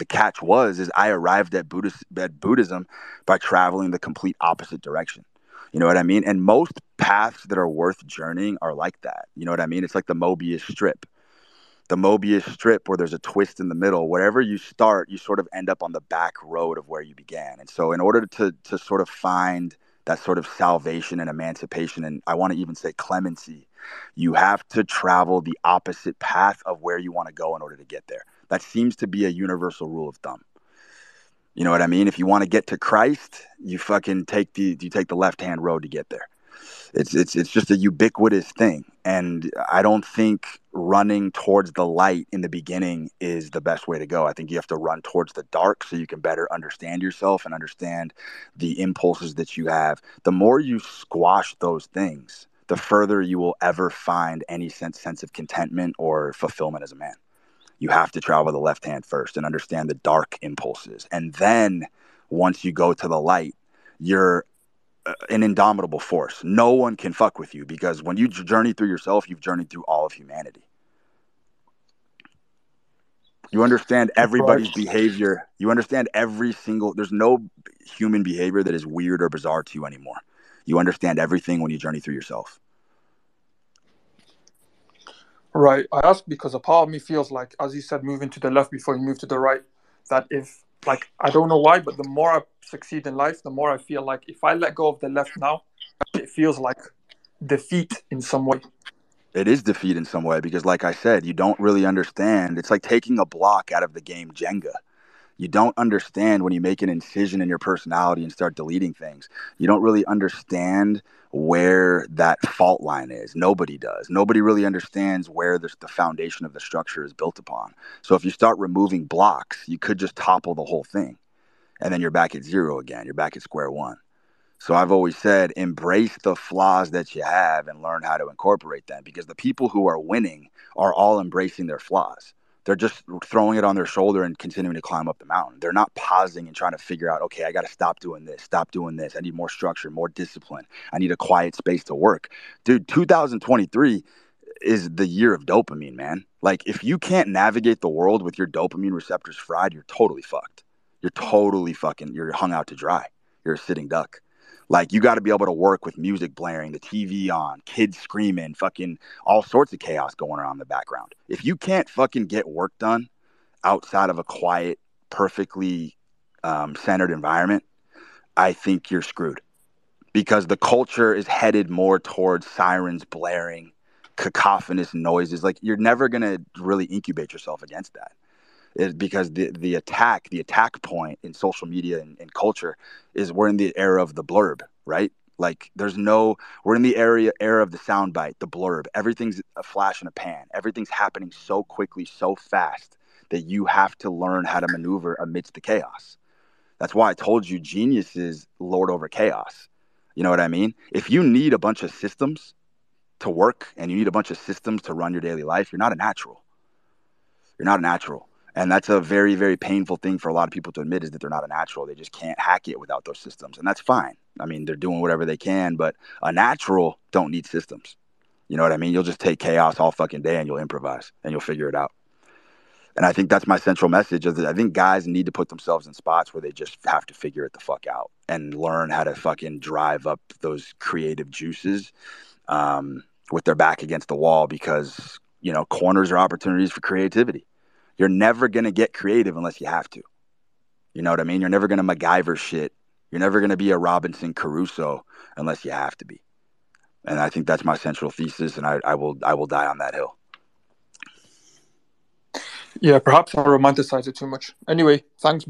catch is I arrived at Buddhism by traveling the complete opposite direction. You know what I mean? And most paths that are worth journeying are like that. You know what I mean? It's like the Mobius strip where there's a twist in the middle. Wherever you start, you sort of end up on the back road of where you began. And so in order to sort of find that sort of salvation and emancipation, and I want to even say clemency, you have to travel the opposite path of where you want to go in order to get there. That seems to be a universal rule of thumb. You know what I mean? If you want to get to Christ, you fucking take the left-hand road to get there. It's just a ubiquitous thing. And I don't think running towards the light in the beginning is the best way to go. I think you have to run towards the dark so you can better understand yourself and understand the impulses that you have. The more you squash those things, the further you will ever find any sense of contentment or fulfillment as a man. You have to travel the left hand first and understand the dark impulses. And then once you go to the light, you're an indomitable force. No one can fuck with you because when you journey through yourself, you've journeyed through all of humanity. You understand everybody's behavior. You understand there's no human behavior that is weird or bizarre to you anymore. You understand everything when you journey through yourself. Right. I ask because a part of me feels like, as you said, moving to the left before you move to the right, that if, like, I don't know why, but the more I succeed in life, the more I feel like if I let go of the left now, it feels like defeat in some way. It is defeat in some way because, like I said, you don't really understand. It's like taking a block out of the game Jenga. You don't understand when you make an incision in your personality and start deleting things. You don't really understand where that fault line is. Nobody does. Nobody really understands where the foundation of the structure is built upon. So if you start removing blocks, you could just topple the whole thing. And then you're back at zero again. You're back at square one. So I've always said, embrace the flaws that you have and learn how to incorporate them because the people who are winning are all embracing their flaws. They're just throwing it on their shoulder and continuing to climb up the mountain. They're not pausing and trying to figure out, okay, I got to stop doing this. I need more structure, more discipline. I need a quiet space to work. Dude, 2023 is the year of dopamine, man. Like, if you can't navigate the world with your dopamine receptors fried, you're totally fucked. You're hung out to dry. You're a sitting duck. Like, you got to be able to work with music blaring, the TV on, kids screaming, fucking all sorts of chaos going on in the background. If you can't fucking get work done outside of a quiet, perfectly centered environment, I think you're screwed because the culture is headed more towards sirens blaring, cacophonous noises. Like, you're never going to really incubate yourself against that. Because the attack point in social media and culture is we're in the era of the blurb, right? Like, we're in the era of the soundbite, the blurb. Everything's a flash in a pan. Everything's happening so quickly, so fast that you have to learn how to maneuver amidst the chaos. That's why I told you geniuses lord over chaos. You know what I mean? If you need a bunch of systems to work and you need a bunch of systems to run your daily life, you're not a natural. You're not a natural. And that's a very, very painful thing for a lot of people to admit, is that they're not a natural. They just can't hack it without those systems. And that's fine. I mean, they're doing whatever they can, but a natural don't need systems. You know what I mean? You'll just take chaos all fucking day and you'll improvise and you'll figure it out. And I think that's my central message. I think guys need to put themselves in spots where they just have to figure it the fuck out and learn how to fucking drive up those creative juices with their back against the wall, because, you know, corners are opportunities for creativity. You're never going to get creative unless you have to. You know what I mean? You're never going to MacGyver shit. You're never going to be a Robinson Crusoe unless you have to be. And I think that's my central thesis, and I will die on that hill. Yeah, perhaps I romanticize it too much. Anyway, thanks,